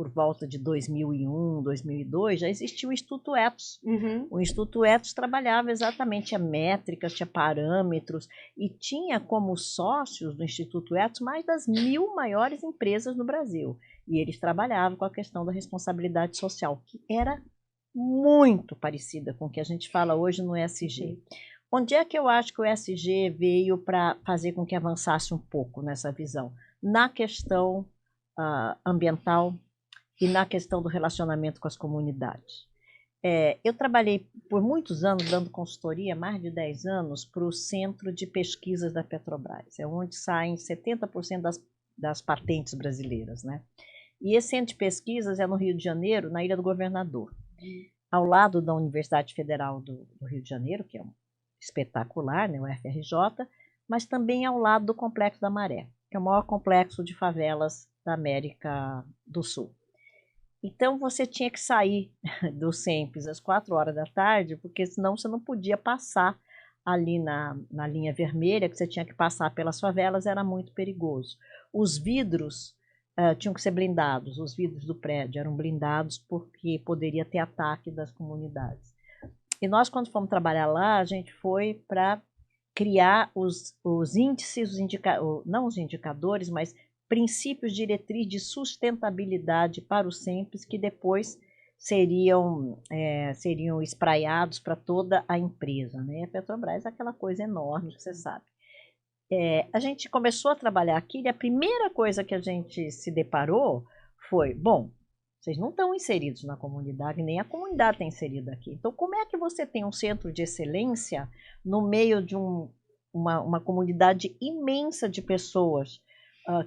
por volta de 2001, 2002, já existia o Instituto Ethos. Uhum. O Instituto Ethos trabalhava exatamente, tinha métricas, tinha parâmetros, e tinha como sócios do Instituto Ethos mais das 1000 maiores empresas no Brasil. E eles trabalhavam com a questão da responsabilidade social, que era muito parecida com o que a gente fala hoje no ESG. Onde é que eu acho que o ESG veio para fazer com que avançasse um pouco nessa visão? Na questão ambiental e na questão do relacionamento com as comunidades. Eu trabalhei por muitos anos dando consultoria, mais de 10 anos, para o Centro de Pesquisas da Petrobras. É onde saem 70% das patentes brasileiras, né? E esse centro de pesquisas é no Rio de Janeiro, na Ilha do Governador, ao lado da Universidade Federal do Rio de Janeiro, que é espetacular, né, o FRJ, mas também ao lado do Complexo da Maré, que é o maior complexo de favelas da América do Sul. Então você tinha que sair do SEMPES às 4 horas da tarde, porque senão você não podia passar ali na linha vermelha, que você tinha que passar pelas favelas, era muito perigoso. Os vidros tinham que ser blindados, os vidros do prédio eram blindados porque poderia ter ataque das comunidades. E nós, quando fomos trabalhar lá, a gente foi para criar os índices, não os indicadores, mas princípios diretrizes de sustentabilidade para os SEMPES, que depois seriam espraiados para toda a empresa, né? A Petrobras é aquela coisa enorme que você sabe. A gente começou a trabalhar aqui e a primeira coisa que a gente se deparou foi, bom, vocês não estão inseridos na comunidade, nem a comunidade está inserida aqui. Então, como é que você tem um centro de excelência no meio de uma comunidade imensa de pessoas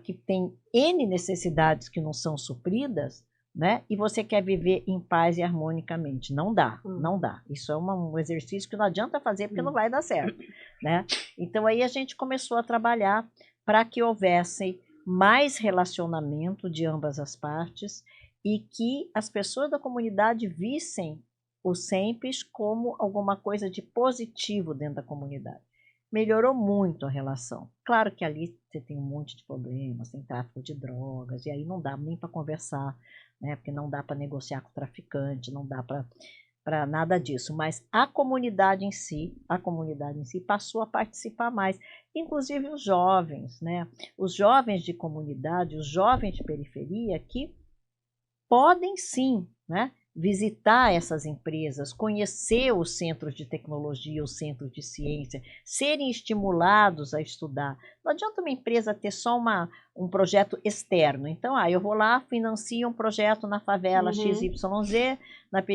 que tem N necessidades que não são supridas, né? E você quer viver em paz e harmonicamente? Não dá, não dá. Isso é um exercício que não adianta fazer porque não vai dar certo, né? Então aí a gente começou a trabalhar para que houvesse mais relacionamento de ambas as partes e que as pessoas da comunidade vissem o SEMPES como alguma coisa de positivo dentro da comunidade. Melhorou muito a relação. Claro que ali você tem um monte de problemas, tem tráfico de drogas, e aí não dá nem para conversar, né? Porque não dá para negociar com o traficante, não dá para nada disso. Mas a comunidade em si passou a participar mais, inclusive os jovens, né? Os jovens de comunidade, os jovens de periferia que podem sim, né, visitar essas empresas, conhecer os centros de tecnologia, os centros de ciência, serem estimulados a estudar. Não adianta uma empresa ter só um projeto externo. Então, eu vou lá, financio um projeto na favela XYZ,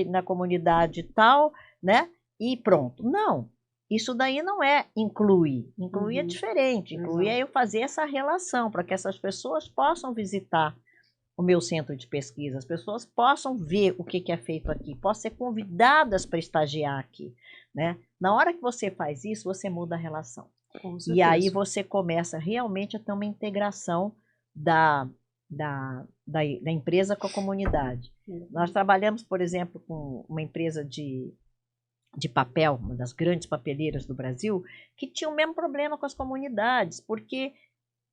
na comunidade tal, né, e pronto. Não, isso daí não é incluir. Incluir é diferente. Incluir é eu fazer essa relação para que essas pessoas possam visitar o meu centro de pesquisa, as pessoas possam ver o que é feito aqui, possam ser convidadas para estagiar aqui, né? Na hora que você faz isso, você muda a relação. E aí você começa realmente a ter uma integração da empresa com a comunidade. Nós trabalhamos, por exemplo, com uma empresa de papel, uma das grandes papeleiras do Brasil, que tinha o mesmo problema com as comunidades, porque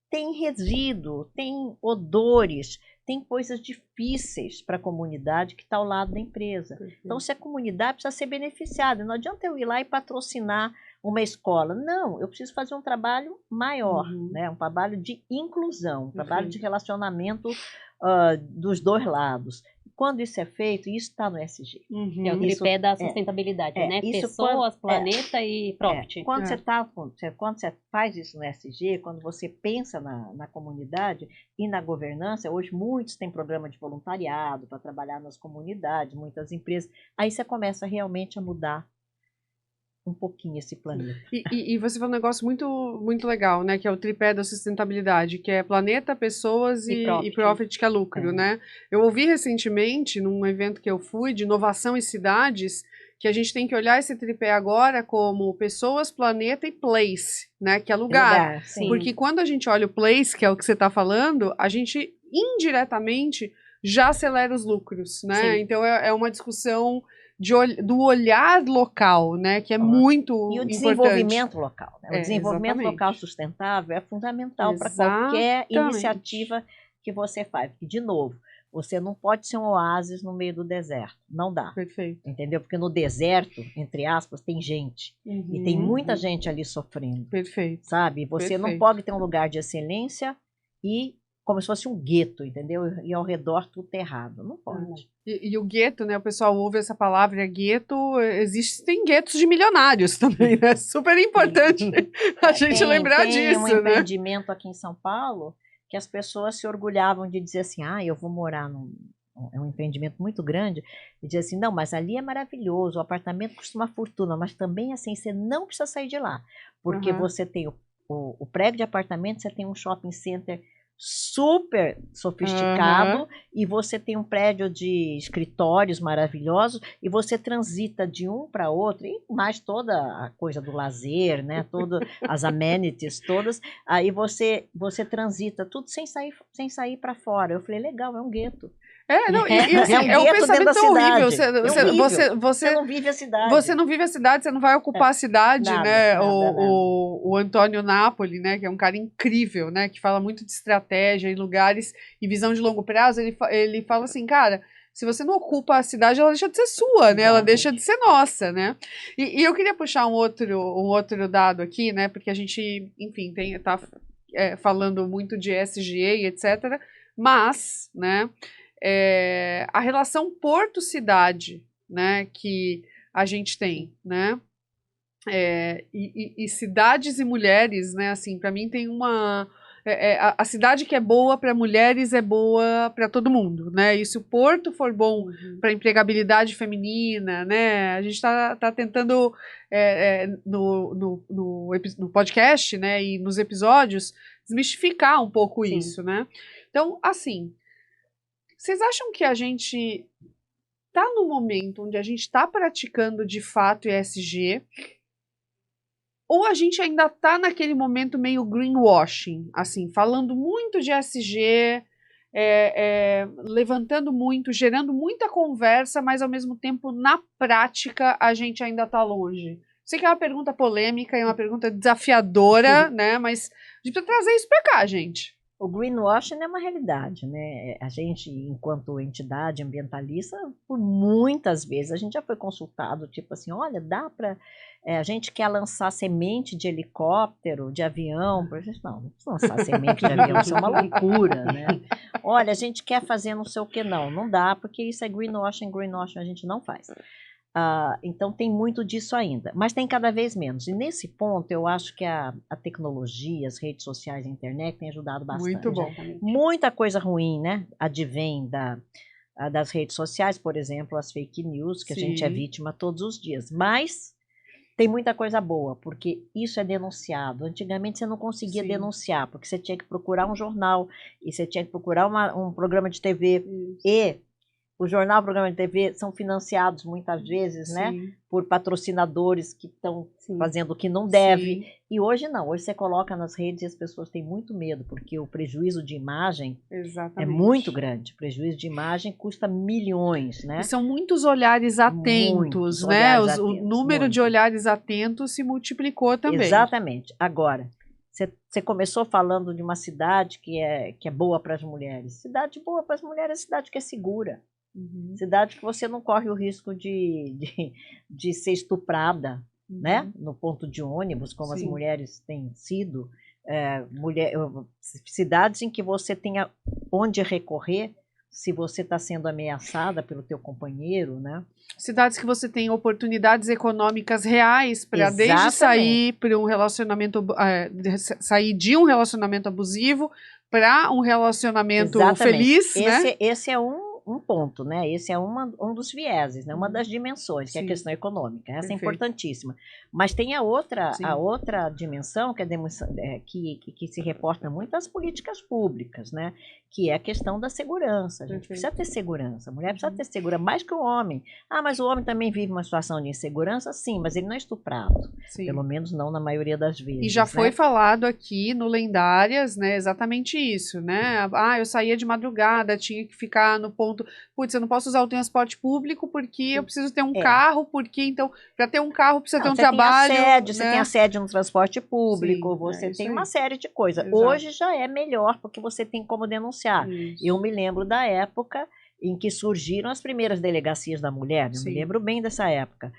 tem resíduo, tem odores, tem coisas difíceis para a comunidade que está ao lado da empresa. Então, se a comunidade precisa ser beneficiada, não adianta eu ir lá e patrocinar uma escola. Não, eu preciso fazer um trabalho maior, né? Um trabalho de inclusão, um trabalho de relacionamento dos dois lados. Quando isso é feito, isso está no ESG. É o tripé da sustentabilidade, né? Pessoas, planeta e profit. Quando você faz isso no ESG, quando você pensa na comunidade e na governança, hoje muitos têm programa de voluntariado para trabalhar nas comunidades, muitas empresas, aí você começa realmente a mudar um pouquinho esse planeta. E você falou um negócio muito, muito legal, né? Que é o tripé da sustentabilidade, que é planeta, pessoas e profit, que é lucro, né? Eu ouvi recentemente, num evento que eu fui, de inovação em cidades, que a gente tem que olhar esse tripé agora como pessoas, planeta e place, né? Que é lugar. Porque quando a gente olha o place, que é o que você está falando, a gente indiretamente já acelera os lucros, né? Sim. Então é uma discussão do olhar local, né, que é muito importante. E o desenvolvimento local. Né? O desenvolvimento local sustentável é fundamental para qualquer iniciativa que você faz. Porque, de novo, Você não pode ser um oásis no meio do deserto. Não dá. Perfeito. Entendeu? Porque no deserto, entre aspas, tem gente. E tem muita gente ali sofrendo. Perfeito. Sabe? Você não pode ter um lugar de excelência e como se fosse um gueto, entendeu? E ao redor tudo errado. Não pode. E o gueto, né? O pessoal ouve essa palavra gueto. Existem guetos de milionários também, né? Super importante a gente lembrar disso, um né? empreendimento aqui em São Paulo que as pessoas se orgulhavam de dizer assim, eu vou morar é um empreendimento muito grande, e dizer assim, não, mas ali é maravilhoso, o apartamento custa uma fortuna, mas também assim, você não precisa sair de lá, porque você tem o prédio de apartamento, você tem um shopping center super sofisticado e você tem um prédio de escritórios maravilhosos e você transita de um para outro e mais toda a coisa do lazer, né? Todas as amenities todas, aí você transita tudo sem sair para fora. Eu falei, legal, é um gueto. É um pensamento tão horrível. Você não vive a cidade. Você não vive a cidade, você não vai ocupar a cidade, nada, né? Nada. O Antônio Napoli, né? Que é um cara incrível, né? Que fala muito de estratégia e lugares e visão de longo prazo. Ele fala assim, cara, se você não ocupa a cidade, ela deixa de ser sua, né? Ela deixa de ser nossa, né? E eu queria puxar um outro dado aqui, né? Porque a gente, enfim, tá falando muito de ESG e etc. Mas, né? A relação porto-cidade, né, que a gente tem, né, e cidades e mulheres, né, assim, para mim tem a cidade que é boa para mulheres é boa para todo mundo, né, e se o porto for bom para empregabilidade feminina, né, a gente tá tentando no podcast, né, e nos episódios desmistificar um pouco isso, né, então, assim, vocês acham que a gente está no momento onde a gente está praticando de fato ESG? Ou a gente ainda está naquele momento meio greenwashing, assim, falando muito de ESG, levantando muito, gerando muita conversa, mas ao mesmo tempo, na prática, a gente ainda está longe? Sei que é uma pergunta polêmica e uma pergunta desafiadora, né? Mas a gente precisa trazer isso para cá, gente. O greenwashing é uma realidade, né? A gente, enquanto entidade ambientalista, por muitas vezes, a gente já foi consultado, tipo assim, olha, dá para... a gente quer lançar semente de helicóptero, de avião, não lançar semente de avião, isso é uma loucura, né? Olha, a gente quer fazer não sei o que, não dá, porque isso é greenwashing a gente não faz. Então tem muito disso ainda, mas tem cada vez menos. E nesse ponto eu acho que a tecnologia, as redes sociais, a internet tem ajudado bastante. Muito bom. Muita coisa ruim, né? Advém das redes sociais, por exemplo, as fake news, que a gente é vítima todos os dias. Mas tem muita coisa boa, porque isso é denunciado. Antigamente você não conseguia denunciar, porque você tinha que procurar um jornal, e você tinha que procurar um programa de TV, e o jornal, o programa de TV são financiados muitas vezes, né, por patrocinadores que estão fazendo o que não deve. E hoje não, hoje você coloca nas redes e as pessoas têm muito medo, porque o prejuízo de imagem é muito grande. O prejuízo de imagem custa milhões, né? E são muitos olhares atentos, né? O número de olhares atentos se multiplicou também. Exatamente. Agora, você começou falando de uma cidade que é boa para as mulheres. Cidade boa para as mulheres é cidade que é segura. Cidade que você não corre o risco de ser estuprada, né? No ponto de ônibus, como as mulheres têm sido. Cidades em que você tenha onde recorrer se você está sendo ameaçada pelo teu companheiro, né? Cidades que você tem oportunidades econômicas reais para desde sair para um relacionamento, sair de um relacionamento abusivo para um relacionamento feliz, né? Esse é um ponto, né? Esse é um dos vieses, né? Uma das dimensões, que é a questão econômica. Essa é importantíssima. Mas tem a outra dimensão, que que se reporta muito às políticas públicas, né? Que é a questão da segurança. A gente precisa ter segurança. A mulher precisa ter segurança, mais que o homem. Mas o homem também vive uma situação de insegurança? Sim, mas ele não é estuprado. Pelo menos não na maioria das vezes. E já foi falado aqui no Lendárias, né? Exatamente isso, né? Eu saía de madrugada, tinha que ficar no ponto ponto, putz, eu não posso usar o transporte público porque eu preciso ter um É. carro, porque então, para ter um carro precisa ter um Você trabalho, tem assédio, né? você tem assédio no transporte público, Sim, você isso tem aí. uma série de coisas. Exato. Hoje já é melhor, porque você tem como denunciar. Isso. Eu me lembro da época em que surgiram as primeiras delegacias da mulher, eu Sim. me lembro bem dessa época.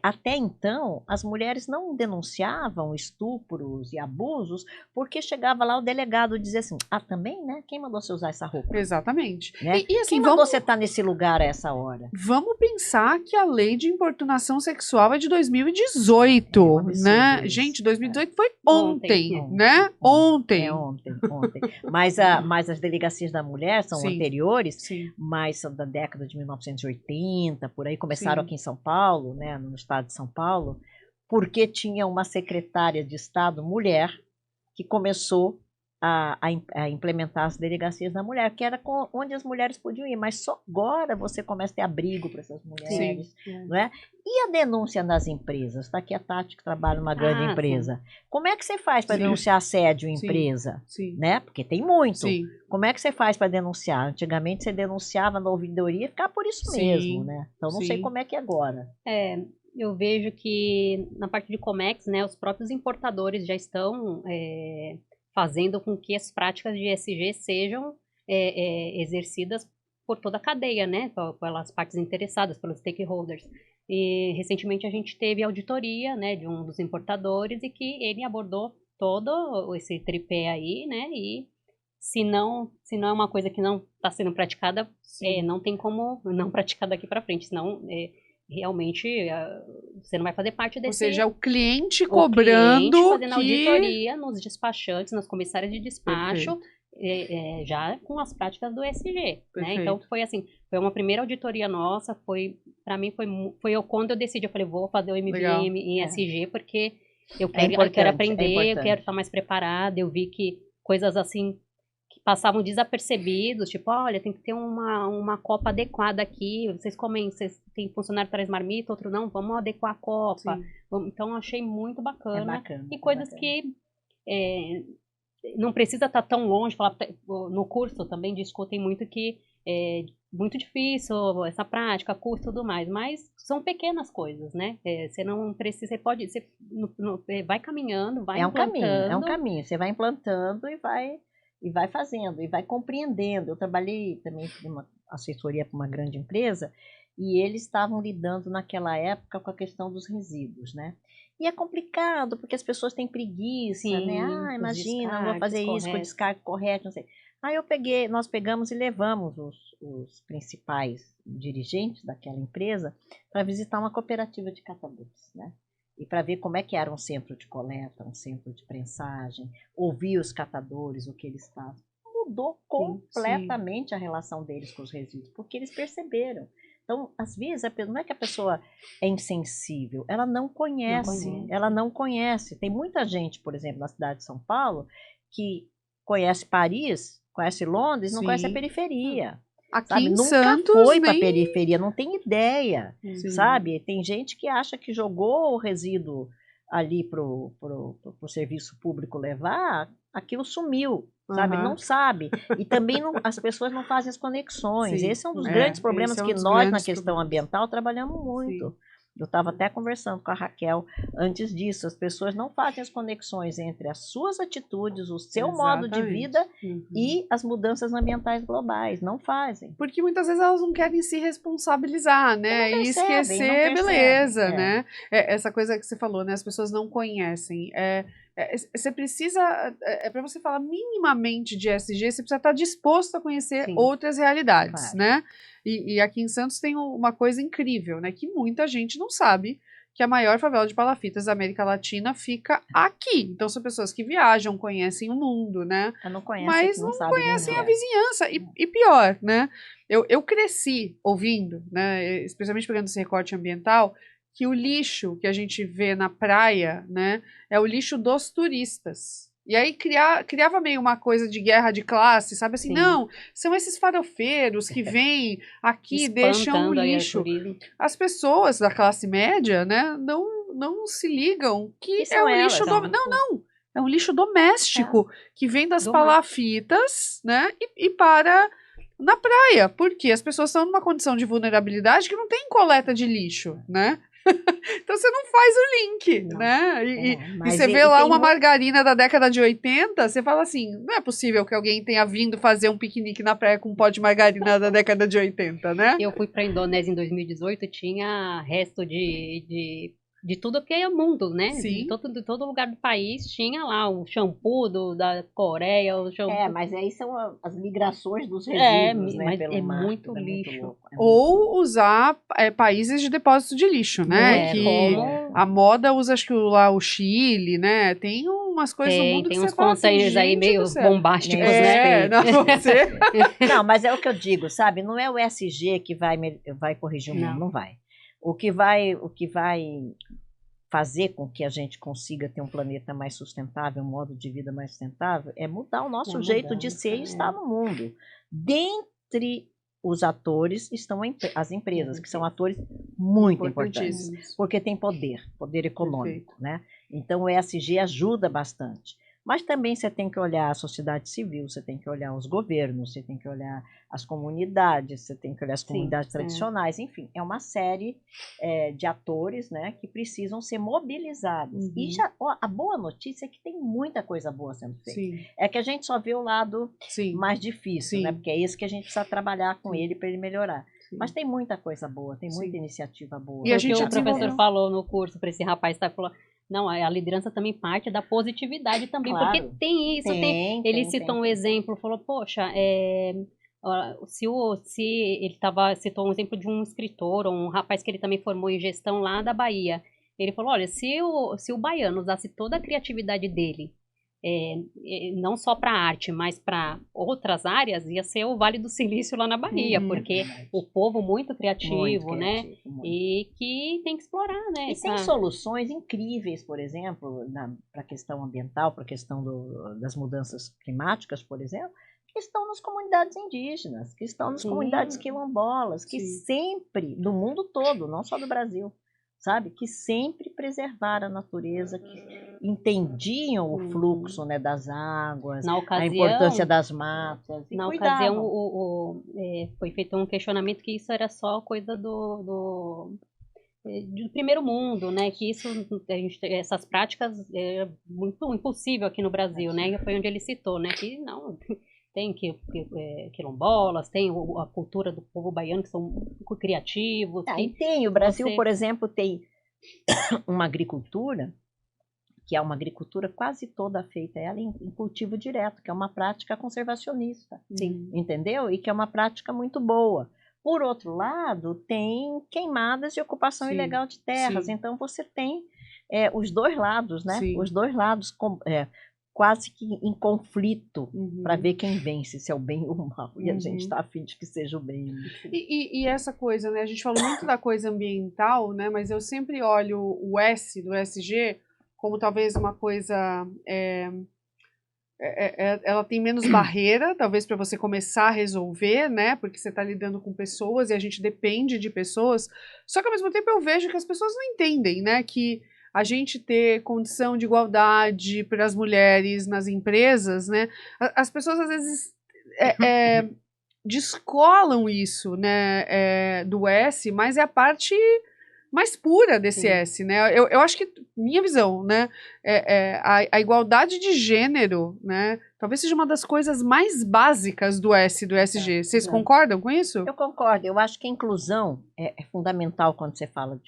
Até então, as mulheres não denunciavam estupros e abusos, porque chegava lá o delegado e dizia assim, também, né? Quem mandou você usar essa roupa? Exatamente. Né? E assim, Quem mandou você estar nesse lugar a essa hora? vamos pensar que a lei de importunação sexual é de 2018, É um absurdo né? isso. Gente, 2018 foi ontem, Ontem. né? Ontem. É ontem. Mas as delegacias da mulher são Sim. anteriores, Sim. mas são da década de 1980, por aí, começaram Sim. aqui em São Paulo, né, no estado de São Paulo, porque tinha uma secretária de Estado mulher que começou a implementar as delegacias da mulher, que era onde as mulheres podiam ir, mas só agora você começa a ter abrigo para essas mulheres, não é? E a denúncia nas empresas? Está aqui a Tati, que trabalha numa grande empresa. Como é que você faz para Sim. denunciar assédio em Sim. empresa? Sim. Né? Porque tem muito. Sim. Como é que você faz para denunciar? Antigamente você denunciava na ouvidoria e ficava por isso Sim. mesmo, né? Então não sei Sim. como é que é agora. Eu vejo que na parte de Comex, né, os próprios importadores já estão fazendo com que as práticas de ESG sejam exercidas por toda a cadeia, né, pelas partes interessadas, pelos stakeholders. E recentemente a gente teve auditoria, né, de um dos importadores e que ele abordou todo esse tripé aí, né, e se não é uma coisa que não está sendo praticada, não tem como não praticar daqui para frente, senão realmente você não vai fazer parte desse... Ou seja, o cliente cobrando cliente fazendo que... auditoria nos despachantes, nas comissárias de despacho, já com as práticas do ESG, né? Então foi assim, foi uma primeira auditoria nossa, para mim foi quando eu decidi, eu falei, vou fazer o MBA em ESG, porque eu quero aprender, eu quero estar mais preparada, eu vi que coisas assim que passavam desapercebidos, tipo, olha, tem que ter uma copa adequada aqui, vocês tem funcionário que traz marmita, outro não, vamos adequar a copa. Então, eu achei muito bacana. E coisas que não precisa estar tão longe, no curso também discutem muito que é muito difícil essa prática, custo e tudo mais, mas são pequenas coisas, né? Você não precisa, você pode, vai caminhando, vai implantando. É um caminho, você vai implantando e vai fazendo, e vai compreendendo. Eu trabalhei também numa assessoria para uma grande empresa, e eles estavam lidando naquela época com a questão dos resíduos, né? E é complicado, porque as pessoas têm preguiça, né? Imagina, não vou fazer isso com o descarte correto, não sei. Aí nós pegamos e levamos os principais dirigentes daquela empresa para visitar uma cooperativa de catadores, né? E para ver como é que era um centro de coleta, um centro de prensagem, ouvir os catadores, o que eles fazem. Mudou completamente a relação deles com os resíduos, porque eles perceberam. Então, às vezes, não é que a pessoa é insensível, ela não conhece. Tem muita gente, por exemplo, na cidade de São Paulo, que conhece Paris, conhece Londres, não conhece a periferia. Aqui em Nunca Santos foi para a periferia, não tem ideia, Sim. sabe? Tem gente que acha que jogou o resíduo ali pro serviço público levar, aquilo sumiu, sabe? Não sabe. E também as pessoas não fazem as conexões. Esse é um dos grandes problemas que nós, na questão ambiental, trabalhamos muito. Eu estava até conversando com a Raquel antes disso. As pessoas não fazem as conexões entre as suas atitudes, o seu modo de vida e as mudanças ambientais globais. Não fazem. Porque muitas vezes elas não querem se responsabilizar, né? E esquecer, beleza, né? Essa coisa que você falou, né? As pessoas não conhecem. Você precisa, para você falar minimamente de ESG, você precisa estar disposto a conhecer outras realidades, né? E aqui em Santos tem uma coisa incrível, né? Que muita gente não sabe que a maior favela de palafitas da América Latina fica aqui. Então são pessoas que viajam, conhecem o mundo, né? Mas não conhecem a vizinhança. E pior, né? Eu cresci ouvindo, né? Especialmente pegando esse recorte ambiental, que o lixo que a gente vê na praia, né, é o lixo dos turistas. E aí criava meio uma coisa de guerra de classe, sabe assim, não, são esses farofeiros que vêm aqui e deixam o lixo. As pessoas da classe média, né, não se ligam que é um lixo... É um lixo doméstico que vem das palafitas, né, e para na praia, porque as pessoas estão numa condição de vulnerabilidade que não tem coleta de lixo, né? Então você não faz o link, Não. né? E Mas você vê lá tem uma muito- margarina da década de 80, você fala assim, não é possível que alguém tenha vindo fazer um piquenique na praia com um pó de margarina da década de 80, né? Eu fui para a Indonésia em 2018 e tinha resto de tudo que é mundo, né? Sim. De todo lugar do país tinha lá o shampoo da Coreia, o shampoo. Mas aí são as migrações dos É, resíduos, né, mas pelo é mar. muito É lixo. louco, é muito Ou usar países de depósito de lixo, né? Muito, Que como a moda usa, acho que lá o Chile, né? Tem umas coisas no mundo que tem você uns fala assim, containers aí gente meio do céu. bombásticos, Nem né? Não, você... Não, mas é o que eu digo, sabe? Não é o SG que vai corrigir o mundo, não vai. O que vai fazer com que a gente consiga ter um planeta mais sustentável, um modo de vida mais sustentável, é mudar o nosso jeito de ser e estar no mundo. Dentre os atores estão as empresas, que são atores muito importantes, Importantíssimos. porque tem poder econômico, né? Então o ESG ajuda bastante. Mas também você tem que olhar a sociedade civil, você tem que olhar os governos, você tem que olhar as comunidades, você tem que olhar as comunidades tradicionais, enfim, é uma série de atores, né, que precisam ser mobilizados. Uhum. E já, a boa notícia é que tem muita coisa boa sendo feita. Sim, É que a gente só vê o lado sim. mais difícil, Sim. né? Porque é esse que a gente precisa trabalhar com Sim. ele para ele melhorar. Sim. Mas tem muita coisa boa, tem muita Sim. iniciativa boa. E a Porque gente o professor desenvolveu. falou no curso para esse rapaz, tá? Falou, não, a liderança também parte da positividade também, Claro. porque tem isso, ele citou um exemplo, falou, poxa, se ele citou um exemplo de um escritor, ou um rapaz que ele também formou em gestão lá da Bahia. Ele falou, olha, se o baiano usasse toda a criatividade dele, não só para arte, mas para outras áreas, ia ser o Vale do Silício lá na Bahia, Uhum. porque o povo muito criativo, né? Muito. E que tem que explorar, né? E tem soluções incríveis, por exemplo, para a questão ambiental, para a questão das mudanças climáticas, por exemplo, que estão nas comunidades indígenas, que estão nas comunidades quilombolas, que sempre, do mundo todo, não só do Brasil, sabe, que sempre preservaram a natureza, que entendiam o fluxo, né, das águas, a importância das matas, e na cuidavam. ocasião, foi feito um questionamento que isso era só coisa do primeiro mundo, né? Que isso, essas práticas é muito impossível aqui no Brasil, né? Foi onde ele citou, né? Que não tem quilombolas, tem a cultura do povo baiano que são muito criativos. E tem, o Brasil, você- por exemplo, tem uma agricultura que é uma agricultura quase toda feita ela em cultivo direto, que é uma prática conservacionista, entendeu? E que é uma prática muito boa. Por outro lado, tem queimadas de ocupação ilegal de terras. Então você tem os dois lados, né? Os dois lados quase que em conflito para ver quem vence, se é o bem ou o mal. E a gente está a fim de que seja o bem. E essa coisa, né? A gente falou muito da coisa ambiental, né? Mas eu sempre olho o S do SG como talvez uma coisa... ela tem menos barreira, talvez para você começar a resolver, né? Porque você está lidando com pessoas e a gente depende de pessoas. Só que ao mesmo tempo eu vejo que as pessoas não entendem, né? Que a gente ter condição de igualdade para as mulheres nas empresas, né? As pessoas às vezes descolam isso, né? Do S, mas é a parte mais pura desse S, né? Eu acho que, minha visão, né? A igualdade de gênero, né? Talvez seja uma das coisas mais básicas do S, do SG. Vocês concordam com isso? Eu concordo. Eu acho que a inclusão é fundamental quando você fala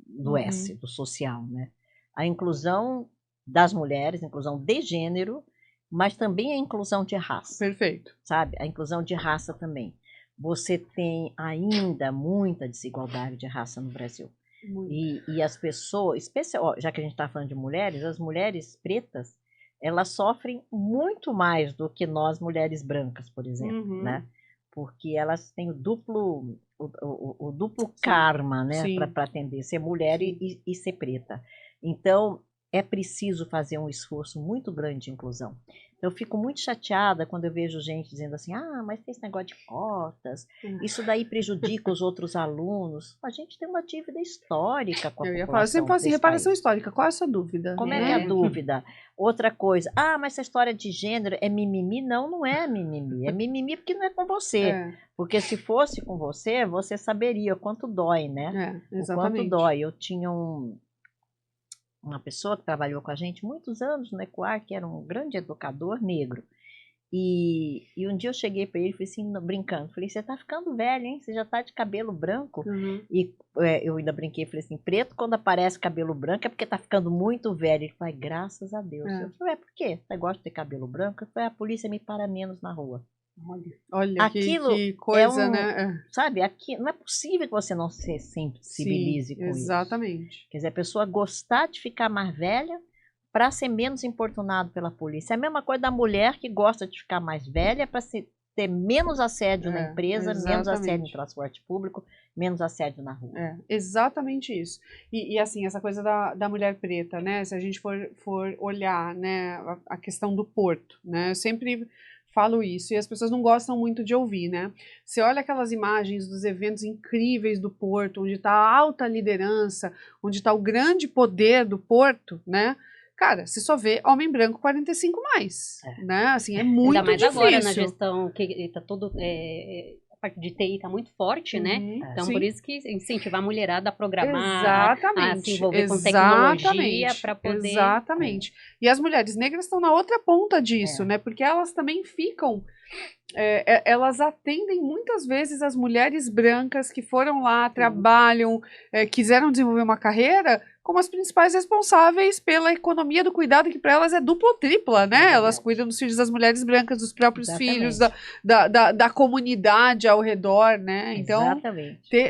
do S, do social, né? A inclusão das mulheres, a inclusão de gênero, mas também a inclusão de raça. Perfeito. Sabe? A inclusão de raça também. Você tem ainda muita desigualdade de raça no Brasil. E as pessoas, já que a gente está falando de mulheres, as mulheres pretas, elas sofrem muito mais do que nós, mulheres brancas, por exemplo, né? Porque elas têm o duplo karma, né? Para atender, ser mulher e ser preta. Então, é preciso fazer um esforço muito grande de inclusão. Eu fico muito chateada quando eu vejo gente dizendo assim, mas tem esse negócio de cotas, isso daí prejudica os outros alunos. A gente tem uma dívida histórica com a Eu ia falar, eu sempre população falo assim, desse reparação país. histórica, qual é a sua dúvida? Como é que é a dúvida? Outra coisa, mas essa história de gênero é mimimi? Não, não é mimimi. É mimimi porque não é com você. Porque se fosse com você, você saberia o quanto dói, né? Exatamente. O quanto dói. Eu tinha uma pessoa que trabalhou com a gente muitos anos no Ecoar, que era um grande educador negro. E um dia eu cheguei para ele e falei assim, brincando, falei, você tá ficando velho, hein? Você já tá de cabelo branco? E eu ainda brinquei, falei assim, preto quando aparece cabelo branco é porque tá ficando muito velho. Ele falou, graças a Deus. Eu falei, por quê? Você gosta de ter cabelo branco? Eu falei, a polícia me para menos na rua. Olha que coisa, né? Sabe, aqui não é possível que você não se sensibilize com isso. Exatamente. Quer dizer, a pessoa gostar de ficar mais velha para ser menos importunado pela polícia. É a mesma coisa da mulher que gosta de ficar mais velha para ter menos assédio na empresa, menos assédio no transporte público, menos assédio na rua. Exatamente isso. E assim, essa coisa da mulher preta, né? Se a gente for olhar, né, a questão do porto, né? Eu sempre falo isso e as pessoas não gostam muito de ouvir, né? Você olha aquelas imagens dos eventos incríveis do porto, onde está a alta liderança, onde está o grande poder do porto, né? Cara, você só vê homem branco 45 mais, né? Assim, é muito ainda mais difícil. Agora na gestão que tá todo a parte de TI tá muito forte, né? Então por isso que incentivar a mulherada a programar, a se envolver com tecnologia para poder. Exatamente. E as mulheres negras estão na outra ponta disso, né? Porque elas também ficam elas atendem muitas vezes as mulheres brancas que foram lá, trabalham, quiseram desenvolver uma carreira, como as principais responsáveis pela economia do cuidado, que para elas é dupla ou tripla, né? Elas cuidam dos filhos das mulheres brancas, dos próprios filhos, da comunidade ao redor, né? Então,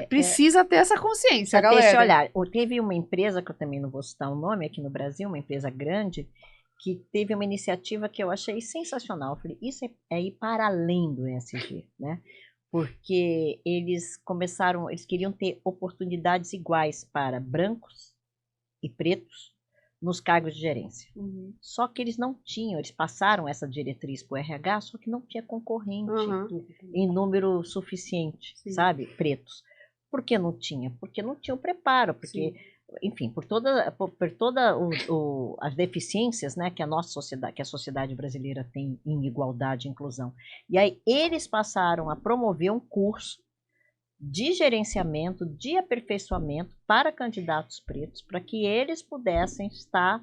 precisa ter essa consciência, galera. Deixa eu olhar. Teve uma empresa, que eu também não vou citar o nome, aqui no Brasil, uma empresa grande, que teve uma iniciativa que eu achei sensacional. Eu falei, isso é ir para além do ESG, né? Porque eles queriam ter oportunidades iguais para brancos e pretos nos cargos de gerência. Só que eles não tinham, eles passaram essa diretriz para o RH, só que não tinha concorrente em número suficiente, sabe, pretos. Por que não tinha? Porque não tinha o preparo, porque... Enfim, por todas as deficiências, né, que a sociedade brasileira tem em igualdade e inclusão. E aí eles passaram a promover um curso de gerenciamento, de aperfeiçoamento para candidatos pretos, para que eles pudessem estar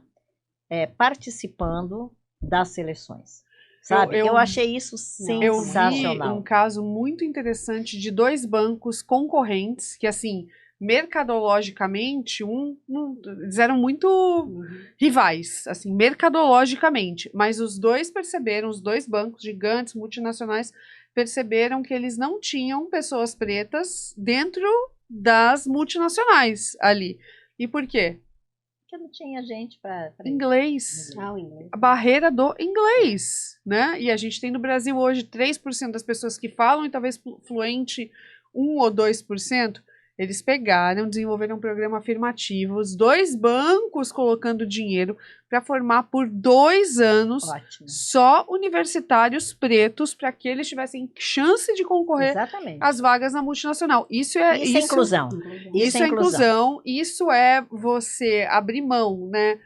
participando das seleções. Sabe? Eu achei isso sensacional. Eu vi um caso muito interessante de 2 bancos concorrentes que, assim, mercadologicamente, eles eram muito rivais, assim, mercadologicamente, mas os 2 perceberam, os 2 bancos gigantes, multinacionais, perceberam que eles não tinham pessoas pretas dentro das multinacionais ali. E por quê? Porque não tinha gente para inglês. Inglês. A barreira do inglês, né? E a gente tem no Brasil hoje 3% das pessoas que falam e talvez fluente 1 ou 2%. Eles pegaram, desenvolveram um programa afirmativo, os 2 bancos colocando dinheiro para formar por 2 anos só universitários pretos para que eles tivessem chance de concorrer às vagas na multinacional. Isso é inclusão. Isso é inclusão. Isso é você abrir mão, né,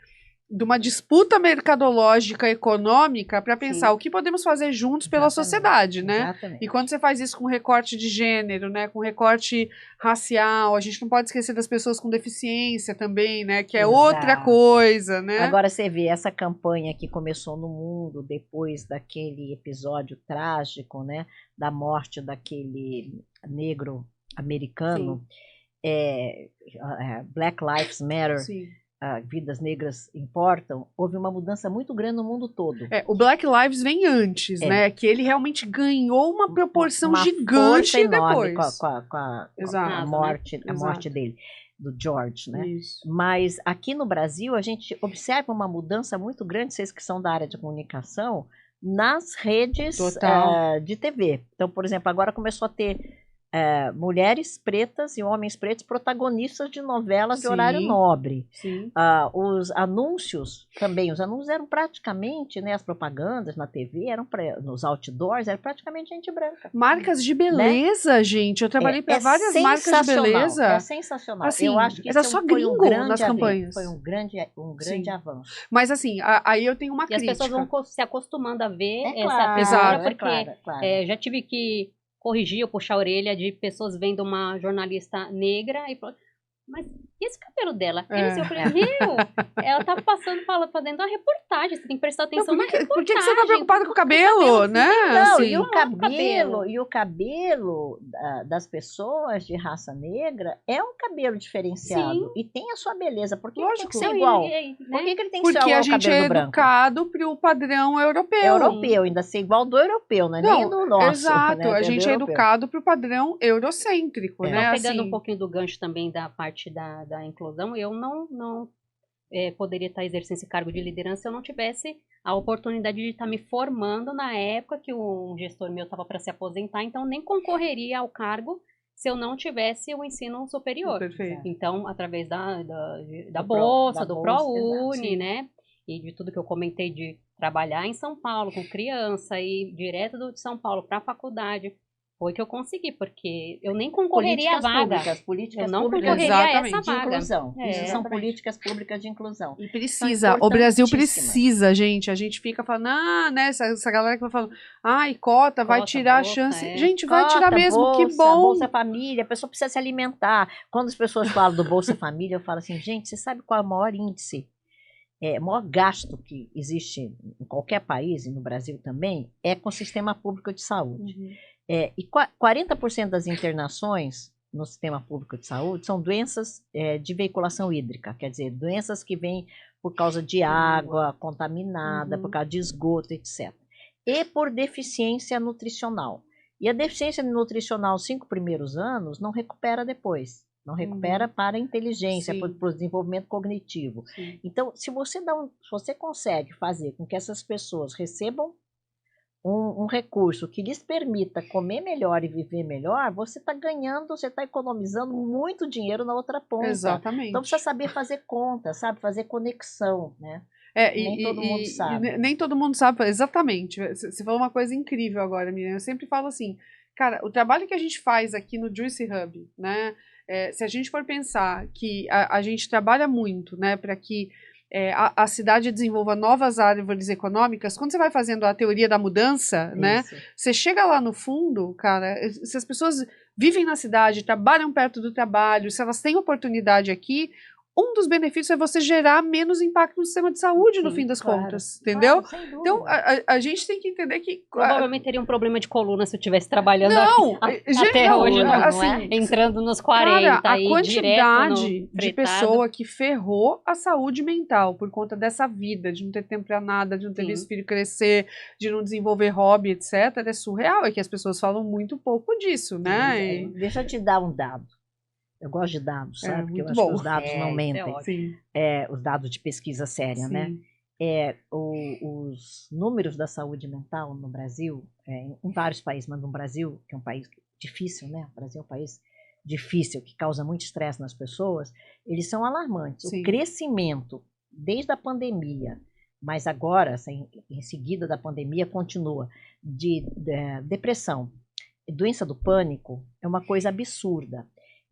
de uma disputa mercadológica econômica para pensar o que podemos fazer juntos pela sociedade, né? E quando você faz isso com recorte de gênero, né, com recorte racial, a gente não pode esquecer das pessoas com deficiência também, né, que é outra coisa, né? Agora você vê essa campanha que começou no mundo depois daquele episódio trágico, né, da morte daquele negro americano, Black Lives Matter. Vidas negras importam, houve uma mudança muito grande no mundo todo. O Black Lives vem antes, né? Que ele realmente ganhou uma proporção gigante depois. Com a morte dele, do George, né? Isso. Mas aqui no Brasil a gente observa uma mudança muito grande, vocês que são da área de comunicação, nas redes de TV. Então, por exemplo, agora começou a ter mulheres pretas e homens pretos protagonistas de novelas de Sim. horário nobre. Sim. Os anúncios também, os anúncios eram praticamente, né, as propagandas na TV, nos outdoors, era praticamente gente branca. Marcas de beleza, gente. Eu trabalhei para várias marcas de beleza. É sensacional. Assim, eu acho que era isso só foi gringo nas avanço, campanhas. Foi um grande Sim. avanço. Mas assim, aí eu tenho uma E as crítica. pessoas vão se acostumando a ver É essa claro, figura, Exato. porque claro. já tive que corrigir ou puxar a orelha de pessoas vendo uma jornalista negra e falando, mas e esse cabelo dela? Eu falei, ela tá fazendo uma reportagem, você tem que prestar atenção na reportagem. Por que você tá preocupada com o cabelo, né? Não, Assim. e o cabelo das pessoas de raça negra é um cabelo diferenciado. Sim. E tem a sua beleza. Por que ele tem que ser Não, igual? né? Por que ele tem que ser Porque igual a ao gente é cabelo branco? educado pro padrão europeu. Europeu, ainda ser igual do europeu, não é nem do nosso. Exato, né? a gente é europeu. educado pro padrão eurocêntrico, né? Então, pegando assim, um pouquinho do gancho também da parte da inclusão, eu não poderia estar exercendo esse cargo de liderança se eu não tivesse a oportunidade de estar me formando na época que um gestor meu estava para se aposentar, então nem concorreria ao cargo se eu não tivesse o ensino superior. Perfeito. Então, através da bolsa, do ProUni, exato, né? E de tudo que eu comentei de trabalhar em São Paulo com criança e direto de São Paulo para a faculdade, foi que eu consegui, porque eu nem concorreria à vaga. Políticas Eu não públicas concorreria a exatamente, essa de vaga. inclusão. É. Isso são Exatamente. políticas públicas de inclusão. E precisa, o Brasil importantíssimas. precisa, gente. A gente fica falando, né? Essa galera que vai falando, cota vai tirar bolsa, a chance. é. Gente, vai tirar mesmo, Bolsa, que bom. Bolsa Família, a pessoa precisa se alimentar. Quando as pessoas falam do Bolsa Família, eu falo assim, gente, você sabe qual é o maior índice? O maior gasto que existe em qualquer país, e no Brasil também, é com o sistema público de saúde. E 40% das internações no sistema público de saúde são doenças de veiculação hídrica, quer dizer, doenças que vêm por causa de água contaminada, por causa de esgoto, etc. E por deficiência nutricional. E a deficiência nutricional, os 5 primeiros anos, não recupera depois. Não recupera para a inteligência, Sim. para o desenvolvimento cognitivo. Sim. Então, se você consegue fazer com que essas pessoas recebam um recurso que lhes permita comer melhor e viver melhor, você está ganhando, você está economizando muito dinheiro na outra ponta. Exatamente. Então precisa saber fazer conta, sabe? Fazer conexão, né? Nem todo mundo sabe. Nem todo mundo sabe, exatamente. Você falou uma coisa incrível agora, Miriam. Eu sempre falo assim, cara, o trabalho que a gente faz aqui no Juicy Hub, né? Se a gente for pensar que a gente trabalha muito, né, para que a cidade desenvolva novas árvores econômicas, quando você vai fazendo a teoria da mudança, né, você chega lá no fundo, cara, se as pessoas vivem na cidade, trabalham perto do trabalho, se elas têm oportunidade aqui, um dos benefícios é você gerar menos impacto no sistema de saúde, no fim das contas, entendeu? Então, a gente tem que entender que... Provavelmente teria um problema de coluna se eu estivesse trabalhando até hoje, não assim, é? Entrando nos 40 cara, a quantidade de pessoa que ferrou a saúde mental por conta dessa vida, de não ter tempo pra nada, de não ter visto filho crescer, de não desenvolver hobby, etc., é surreal, é que as pessoas falam muito pouco disso, né? Deixa eu te dar um dado. Eu gosto de dados, sabe? Porque eu acho que os dados não mentem. Os dados de pesquisa séria, né? Os números da saúde mental no Brasil, em vários países, mas no Brasil, que é um país difícil, né? O Brasil é um país difícil, que causa muito estresse nas pessoas, eles são alarmantes. Sim. O crescimento, desde a pandemia, mas agora, em seguida da pandemia, continua, de depressão, doença do pânico, é uma coisa absurda.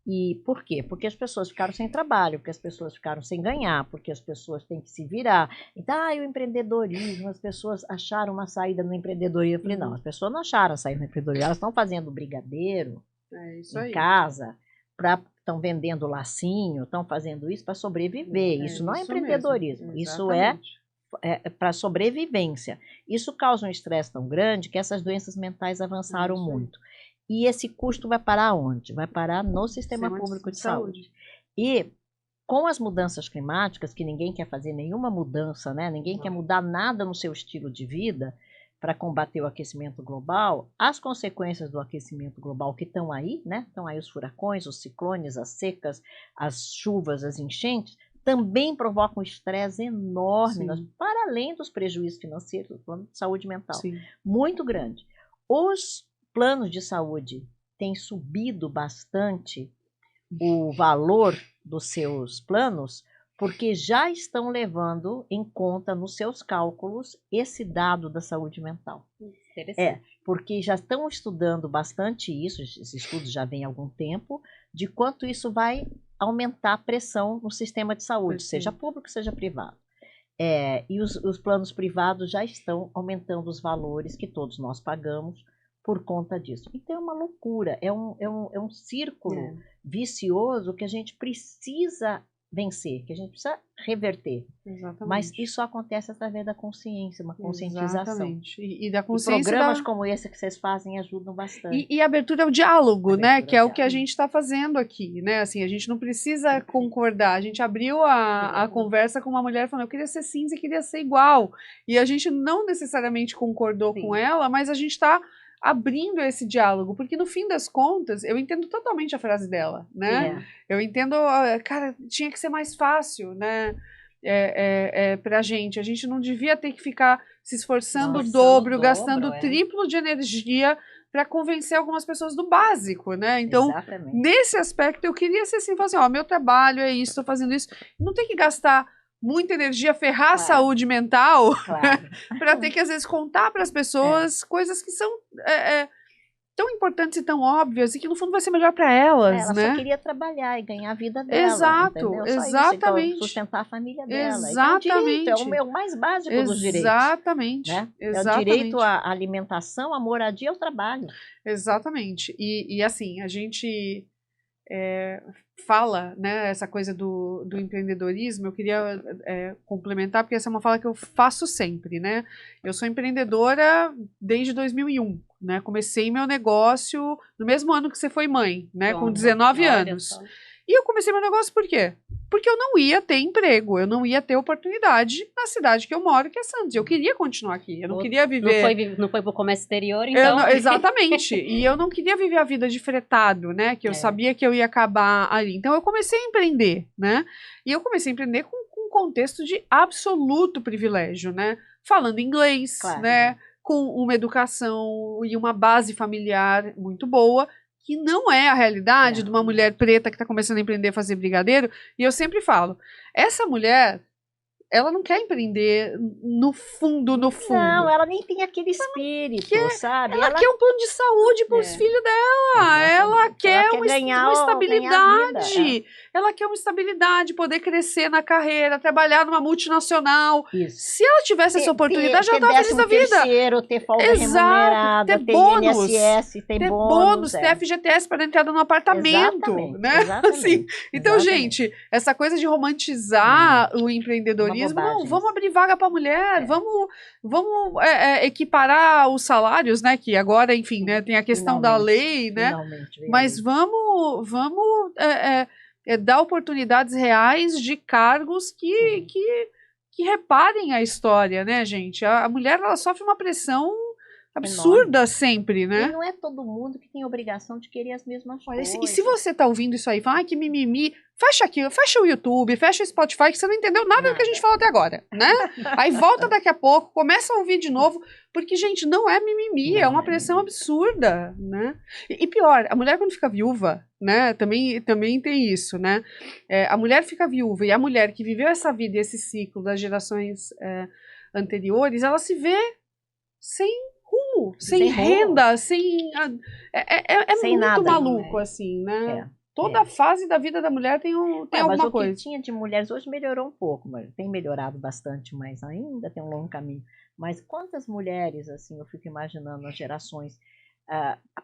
E por quê? Porque as pessoas ficaram sem trabalho, porque as pessoas ficaram sem ganhar, porque as pessoas têm que se virar. Então, o empreendedorismo, as pessoas acharam uma saída no empreendedorismo. Eu falei, não, as pessoas não acharam a saída no empreendedorismo, elas estão fazendo brigadeiro em casa, estão vendendo lacinho, estão fazendo isso para sobreviver. Isso não é empreendedorismo, isso é para sobrevivência. Isso causa um estresse tão grande que essas doenças mentais avançaram muito. E esse custo vai parar onde? Vai parar no sistema público de saúde. E com as mudanças climáticas, que ninguém quer fazer nenhuma mudança, né? Ninguém quer mudar nada no seu estilo de vida para combater o aquecimento global, as consequências do aquecimento global que estão aí, né? Estão aí os furacões, os ciclones, as secas, as chuvas, as enchentes, também provocam um estresse enorme, para além dos prejuízos financeiros do plano de saúde mental. Muito grande. Os planos de saúde tem subido bastante o valor dos seus planos, porque já estão levando em conta nos seus cálculos esse dado da saúde mental. Interessante. Porque já estão estudando bastante isso, esse estudo já vem há algum tempo, de quanto isso vai aumentar a pressão no sistema de saúde, seja público, seja privado. E os planos privados já estão aumentando os valores que todos nós pagamos por conta disso. Então é uma loucura, é um círculo vicioso que a gente precisa vencer, que a gente precisa reverter. Exatamente. Mas isso acontece através da consciência, uma conscientização. Exatamente. E da consciência. E programas como esse que vocês fazem ajudam bastante. E abertura ao diálogo, né? Que é o que a gente está fazendo aqui, né? Assim, a gente não precisa concordar. A gente abriu a conversa com uma mulher falando, eu queria ser cinza e queria ser igual. E a gente não necessariamente concordou com ela, mas a gente está abrindo esse diálogo, porque no fim das contas, eu entendo totalmente a frase dela, né? Eu entendo, cara, tinha que ser mais fácil, né? Pra gente. A gente não devia ter que ficar se esforçando o dobro, gastando o triplo de energia para convencer algumas pessoas do básico, né? Então, nesse aspecto, eu queria ser assim, falar assim, ó, meu trabalho é isso, estou fazendo isso. Não tem que gastar muita energia, ferrar a saúde mental, para ter que, às vezes, contar para as pessoas coisas que são tão importantes e tão óbvias e que, no fundo, vai ser melhor para elas, ela né? só queria trabalhar e ganhar a vida dela, exato, entendeu? Exatamente. Então, sustentar a família dela. Exatamente. Então, é um direito, é o mais básico dos direitos. Exatamente. Né? Exatamente. É o direito à alimentação, à moradia e ao trabalho. Exatamente. E assim, a gente fala, né, essa coisa do empreendedorismo, eu queria complementar, porque essa é uma fala que eu faço sempre, né? Eu sou empreendedora desde 2001, né? Comecei meu negócio no mesmo ano que você foi mãe, né? Com 19 anos. Só. E eu comecei meu negócio por quê? Porque eu não ia ter emprego, eu não ia ter oportunidade na cidade que eu moro, que é Santos. Eu queria continuar aqui, eu não queria viver... Não foi pro comércio exterior, então... Exatamente, e eu não queria viver a vida de fretado, né, que eu sabia que eu ia acabar ali. Então eu comecei a empreender, né, e eu comecei a empreender com um contexto de absoluto privilégio, né, falando inglês, né, com uma educação e uma base familiar muito boa, que não é a realidade de uma mulher preta que está começando a empreender, fazer brigadeiro. E eu sempre falo, essa mulher, ela não quer empreender no fundo, no fundo. Não, ela nem tem aquele espírito, sabe? Ela quer um plano de saúde para os filhos dela. Ela quer uma estabilidade. Ela quer uma estabilidade, poder crescer na carreira, trabalhar numa multinacional. Isso. Se ela tivesse essa oportunidade, ela estava feliz da vida. Terceiro, ter folga remunerada, ter bônus, INSS, ter bônus, ter FGTS para entrada no apartamento. Né? Assim, então, gente, essa coisa de romantizar o empreendedorismo, não, vamos abrir vaga para mulher, vamos equiparar os salários, né? Que agora, enfim, né, tem a questão da lei, né? Mas vamos dar oportunidades reais de cargos que reparem a história, né, gente? A mulher, ela sofre uma pressão absurda sempre, né? E não é todo mundo que tem obrigação de querer as mesmas coisas. E se você tá ouvindo isso aí, fala, que mimimi, fecha aqui, fecha o YouTube, fecha o Spotify, que você não entendeu nada do que a gente falou até agora, né? Aí volta daqui a pouco, começa a ouvir de novo, porque, gente, não é mimimi, é uma pressão absurda, né? E pior, a mulher quando fica viúva, né, também tem isso, né? A mulher fica viúva e a mulher que viveu essa vida e esse ciclo das gerações anteriores, ela se vê sem rumo, sem renda, sem muito nada, maluco, assim, né? Toda fase da vida da mulher tem alguma coisa. Mas o que tinha de mulheres hoje melhorou um pouco, mas tem melhorado bastante, mas ainda tem um longo caminho. Mas quantas mulheres, assim, eu fico imaginando nas gerações,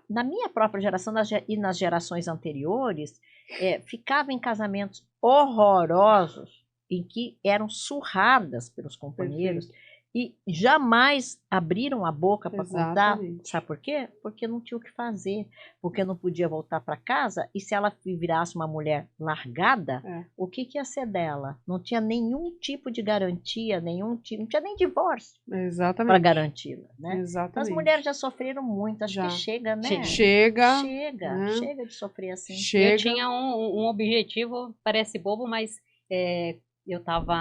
na minha própria geração e nas gerações anteriores, ficavam em casamentos horrorosos, em que eram surradas pelos companheiros. Perfeito. E jamais abriram a boca para contar. Sabe por quê? Porque não tinha o que fazer, porque não podia voltar para casa, e se ela virasse uma mulher largada, o que ia ser dela? Não tinha nenhum tipo de garantia, não tinha nem divórcio para garanti-la, né? Exatamente. As mulheres já sofreram muito, acho que chega, né? Chega de sofrer assim. Eu tinha um objetivo, parece bobo, mas eu estava...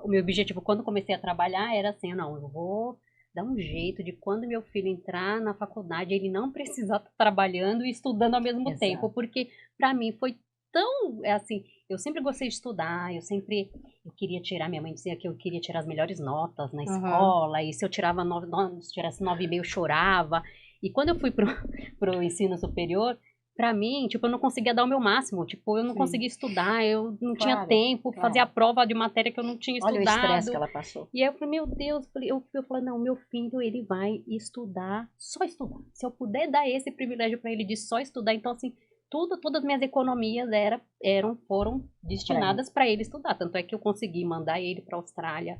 O meu objetivo, quando comecei a trabalhar, era assim, não, eu vou dar um jeito de quando meu filho entrar na faculdade, ele não precisar estar trabalhando e estudando ao mesmo Exato. tempo, porque para mim foi tão, assim, eu sempre gostei de estudar, eu queria tirar, minha mãe dizia que eu queria tirar as melhores notas na escola, e se eu tirava se tirasse 9,5 eu chorava, e quando eu fui pro ensino superior, pra mim, tipo, eu não conseguia dar o meu máximo, tipo, eu não conseguia estudar, eu não tinha tempo, fazer a prova de matéria que eu não tinha estudado. Olha o estresse que ela passou. E aí eu falei, meu Deus, eu falei, não, meu filho, ele vai estudar, só estudar. Se eu puder dar esse privilégio pra ele de só estudar, então assim, todas as minhas economias foram destinadas para ele estudar. Tanto é que eu consegui mandar ele pra Austrália.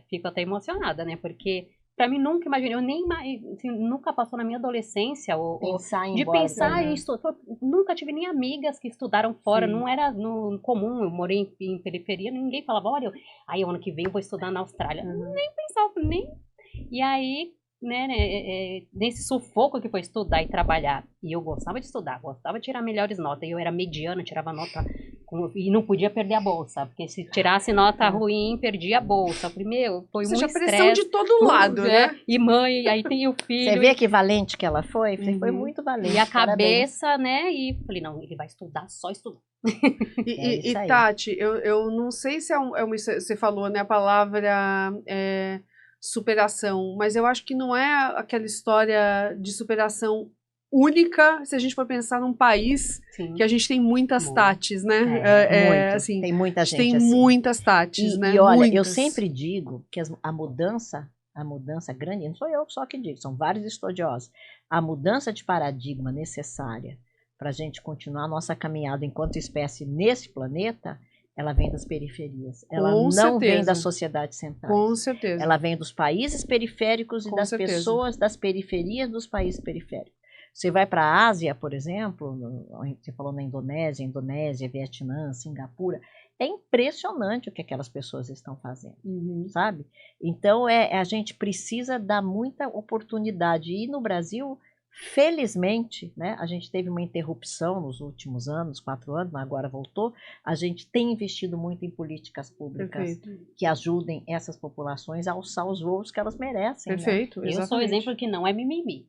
Fico até emocionada, né, porque pra mim, nunca imaginei, eu nem assim, nunca passou na minha adolescência Pensar em estudar. Nunca tive nem amigas que estudaram fora, não era comum, eu morei em periferia, ninguém falava, olha, aí ano que vem eu vou estudar na Austrália. Nem pensava, nem. E aí, nesse sufoco que foi estudar e trabalhar, e eu gostava de estudar, gostava de tirar melhores notas, e eu era mediana, tirava nota e não podia perder a bolsa, porque se tirasse nota ruim, perdia a bolsa. Foi muito estresse. Pressão de todo lado, né? E mãe, aí tem o filho. Você vê que valente que ela foi? Foi muito valente. E a cabeça, né? E falei, não, ele vai estudar, só estudar. E Tati, eu não sei se você falou, né, a palavra superação, mas eu acho que não é aquela história de superação única, se a gente for pensar num país que a gente tem muitas Tatis, né? Assim, tem muita gente tem assim. muitas Tatis, né? E olha, muitas. eu sempre digo que a mudança grande, não sou eu só que digo, são vários estudiosos, a mudança de paradigma necessária para a gente continuar a nossa caminhada enquanto espécie nesse planeta, ela vem das periferias. Ela não vem das sociedades centrais. Com certeza. Ela vem dos países periféricos e das pessoas das periferias dos países periféricos. Você vai para a Ásia, por exemplo, você falou na Indonésia, Vietnã, Singapura, é impressionante o que aquelas pessoas estão fazendo, sabe? Então, a gente precisa dar muita oportunidade. E no Brasil, felizmente, né, a gente teve uma interrupção nos últimos anos, 4 anos, mas agora voltou. A gente tem investido muito em políticas públicas que ajudem essas populações a alçar os voos que elas merecem. Perfeito, né? Eu sou o exemplo que não é mimimi.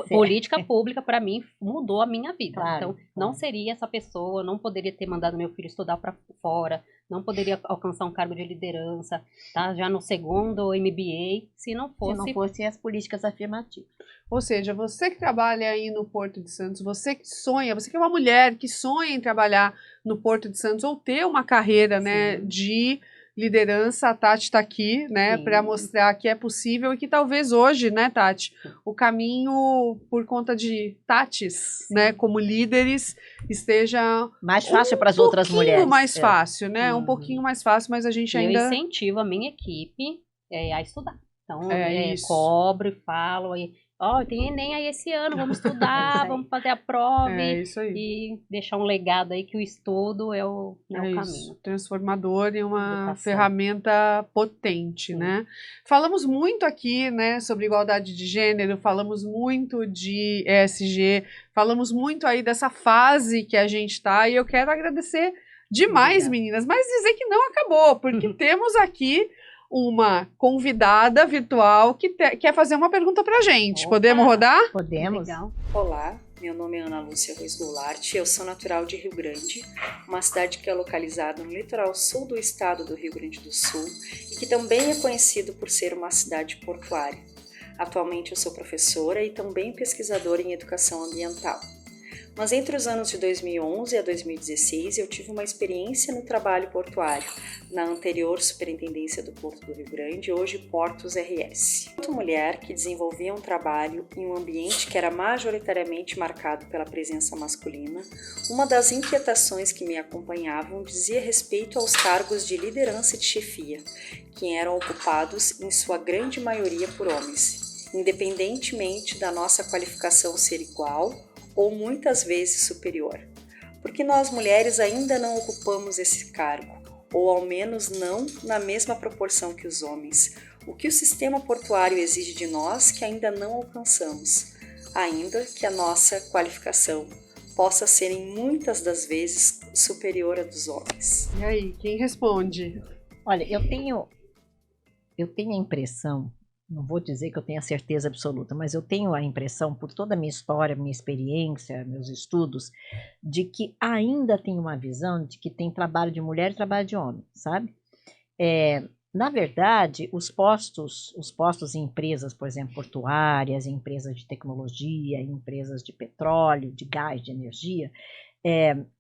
Política pública, para mim, mudou a minha vida. Então, não seria essa pessoa, não poderia ter mandado meu filho estudar para fora, não poderia alcançar um cargo de liderança, tá? Já no segundo MBA, se não fosse as políticas afirmativas. Ou seja, você que trabalha aí no Porto de Santos, você que sonha, você que é uma mulher que sonha em trabalhar no Porto de Santos ou ter uma carreira, né, de liderança, a Tati está aqui, né, para mostrar que é possível e que talvez hoje, né, Tati, o caminho por conta de Tatis, né, como líderes, esteja mais fácil para as outras mulheres. Um pouquinho mais fácil, né, um pouquinho mais fácil, mas a gente ainda... Eu incentivo a minha equipe a estudar. Então, cobro e falo aí, tem Enem aí esse ano, vamos estudar, vamos fazer a prova e deixar um legado aí que o estudo é o caminho. Transformador e uma ferramenta potente, né? Falamos muito aqui, né, sobre igualdade de gênero, falamos muito de ESG, falamos muito aí dessa fase que a gente está e eu quero agradecer demais, meninas, mas dizer que não acabou, porque temos aqui uma convidada virtual que quer fazer uma pergunta pra gente. Opa, podemos rodar? Podemos. Legal. Olá, meu nome é Ana Lúcia Ruiz Goulart, eu sou natural de Rio Grande, uma cidade que é localizada no litoral sul do estado do Rio Grande do Sul e que também é conhecido por ser uma cidade portuária. Atualmente eu sou professora e também pesquisadora em educação ambiental. Mas entre os anos de 2011 a 2016 eu tive uma experiência no trabalho portuário, na anterior Superintendência do Porto do Rio Grande, hoje Portos RS. Enquanto mulher que desenvolvia um trabalho em um ambiente que era majoritariamente marcado pela presença masculina, uma das inquietações que me acompanhavam dizia respeito aos cargos de liderança e de chefia, que eram ocupados em sua grande maioria por homens, independentemente da nossa qualificação ser igual ou muitas vezes superior, porque nós mulheres ainda não ocupamos esse cargo, ou ao menos não na mesma proporção que os homens, o que o sistema portuário exige de nós que ainda não alcançamos, ainda que a nossa qualificação possa ser em muitas das vezes superior à dos homens. E aí, quem responde? Olha, eu tenho a impressão não vou dizer que eu tenho a certeza absoluta, mas eu tenho a impressão, por toda a minha história, minha experiência, meus estudos, de que ainda tem uma visão de que tem trabalho de mulher e trabalho de homem, sabe? Na verdade, os postos em empresas, por exemplo, portuárias, em empresas de tecnologia, em empresas de petróleo, de gás, de energia,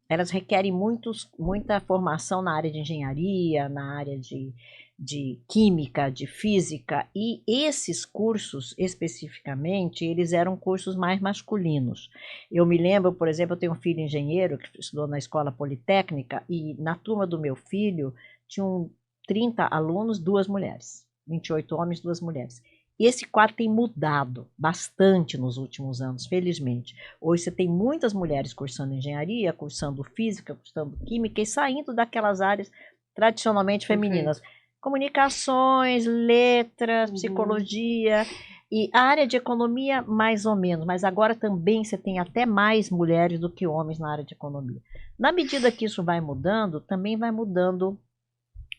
elas requerem muita formação na área de engenharia, na área de química, de física, e esses cursos, especificamente, eles eram cursos mais masculinos. Eu me lembro, por exemplo, eu tenho um filho engenheiro que estudou na escola politécnica, e na turma do meu filho tinham 30 alunos, 2 mulheres, 28 homens, 2 mulheres. Esse quadro tem mudado bastante nos últimos anos, felizmente. Hoje você tem muitas mulheres cursando engenharia, cursando física, cursando química e saindo daquelas áreas tradicionalmente femininas. Comunicações, letras, psicologia e a área de economia mais ou menos, mas agora também você tem até mais mulheres do que homens na área de economia. Na medida que isso vai mudando, também vai mudando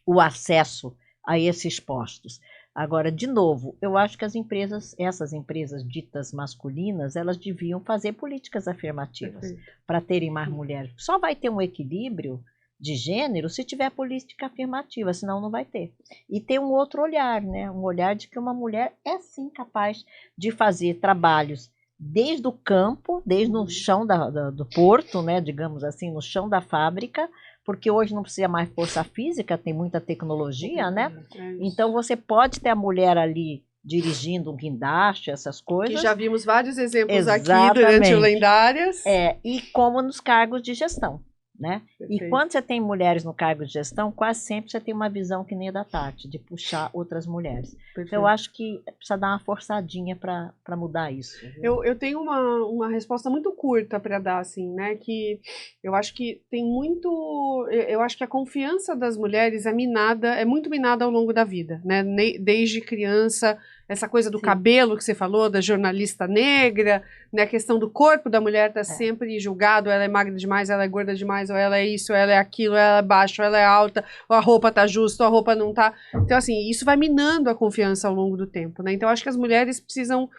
o acesso a esses postos. Agora, de novo, eu acho que essas empresas ditas masculinas, elas deviam fazer políticas afirmativas para terem mais mulheres. Só vai ter um equilíbrio de gênero se tiver política afirmativa, senão não vai ter. E ter um outro olhar, né? Um olhar de que uma mulher é sim capaz de fazer trabalhos desde o campo, desde o chão do porto, né? Digamos assim, no chão da fábrica, porque hoje não precisa mais força física, tem muita tecnologia, né? Então você pode ter a mulher ali dirigindo um guindaste, essas coisas. Que já vimos vários exemplos aqui durante o Lendárias. E como nos cargos de gestão, né? Perfeito. E quando você tem mulheres no cargo de gestão, quase sempre você tem uma visão que nem a da Tati, de puxar outras mulheres. Então, eu acho que precisa dar uma forçadinha para mudar isso. Eu tenho uma resposta muito curta para dar, assim, né? Que eu acho que tem muito. Eu acho que a confiança das mulheres é muito minada ao longo da vida, né? Desde criança, essa coisa do cabelo que você falou, da jornalista negra, né? A questão do corpo da mulher tá sempre julgado, ela é magra demais, ela é gorda demais, ou ela é isso, ou ela é aquilo, ou ela é baixa, ou ela é alta, ou a roupa tá justa, ou a roupa não tá. Então, assim, isso vai minando a confiança ao longo do tempo, né? Então, acho que as mulheres precisam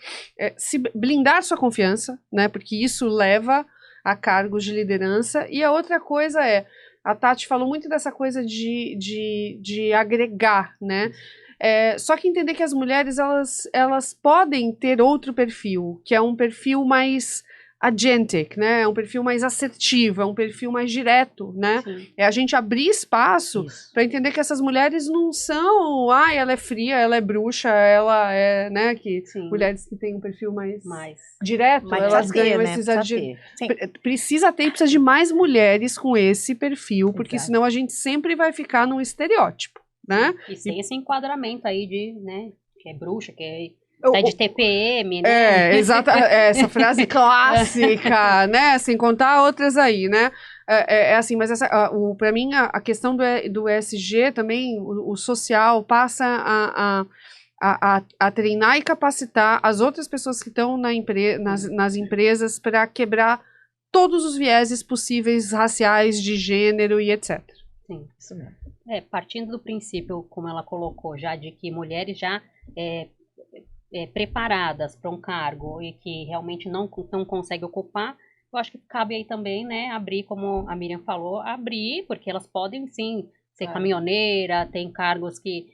se blindar sua confiança, né? Porque isso leva a cargos de liderança. E a outra coisa a Tati falou muito dessa coisa de agregar, né? Só que entender que as mulheres, elas podem ter outro perfil, que é um perfil mais agentic, né? É um perfil mais assertivo, é um perfil mais direto, né? É a gente abrir espaço para entender que essas mulheres não são, ela é fria, ela é bruxa, ela é, né? Que mulheres que têm um perfil mais direto, elas ganham esses adjetivos. Precisa de mais mulheres com esse perfil, porque senão a gente sempre vai ficar num estereótipo, né? E sem esse enquadramento aí de, né? Que é bruxa, que é de TPM, né? Exato, essa frase clássica, né? Sem contar outras aí, né? Assim, mas para mim a questão do ESG também, o social, passa a treinar e capacitar as outras pessoas que estão nas empresas para quebrar todos os vieses possíveis, raciais, de gênero e etc. Sim, isso mesmo. Partindo do princípio, como ela colocou, já de que mulheres já preparadas para um cargo e que realmente não conseguem ocupar, eu acho que cabe aí também, né, abrir, como a Miriam falou, abrir, porque elas podem sim ser caminhoneira, tem cargos que,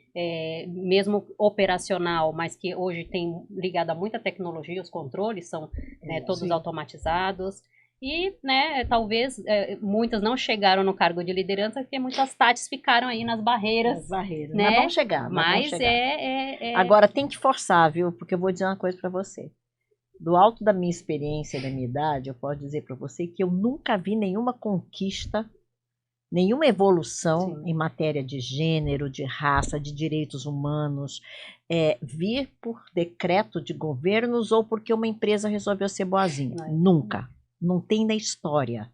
mesmo operacional, mas que hoje tem ligado a muita tecnologia, os controles são todos automatizados. E, né, talvez muitas não chegaram no cargo de liderança porque muitas Tatis ficaram aí nas barreiras. Né? Mas vão chegar. Mas Agora tem que forçar, viu? Porque eu vou dizer uma coisa para você. Do alto da minha experiência e da minha idade, eu posso dizer para você que eu nunca vi nenhuma conquista, nenhuma evolução em matéria de gênero, de raça, de direitos humanos, vir por decreto de governos ou porque uma empresa resolveu ser boazinha. Nunca. Não tem na história.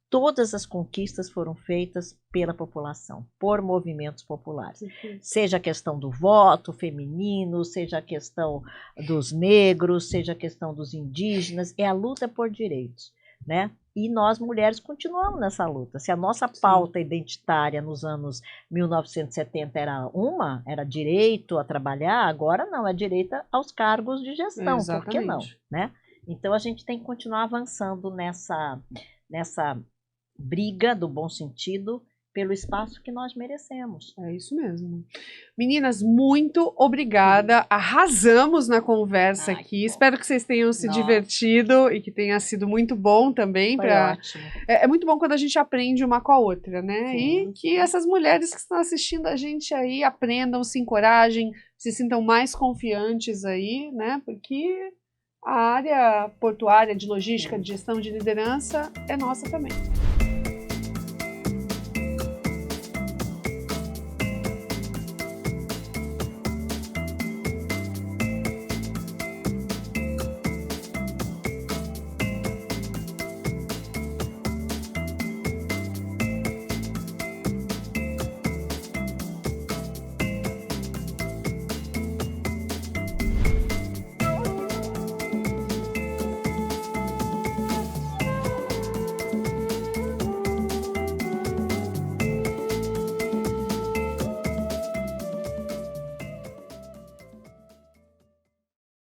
Todas as conquistas foram feitas pela população, por movimentos populares. Seja a questão do voto feminino, seja a questão dos negros, seja a questão dos indígenas, é a luta por direitos. né? E nós, mulheres, continuamos nessa luta. Se a nossa pauta identitária nos anos 1970 era direito a trabalhar, agora não, é direito aos cargos de gestão, por que não? Né? Então, a gente tem que continuar avançando nessa briga do bom sentido pelo espaço que nós merecemos. É isso mesmo. Meninas, muito obrigada. Arrasamos na conversa aqui. Espero que vocês tenham se divertido e que tenha sido muito bom também. Foi ótimo. É muito bom quando a gente aprende uma com a outra, né? Sim, e que essas mulheres que estão assistindo a gente aí aprendam, se encorajem, se sintam mais confiantes aí, né? Porque a área portuária de logística, de gestão, de liderança é nossa também.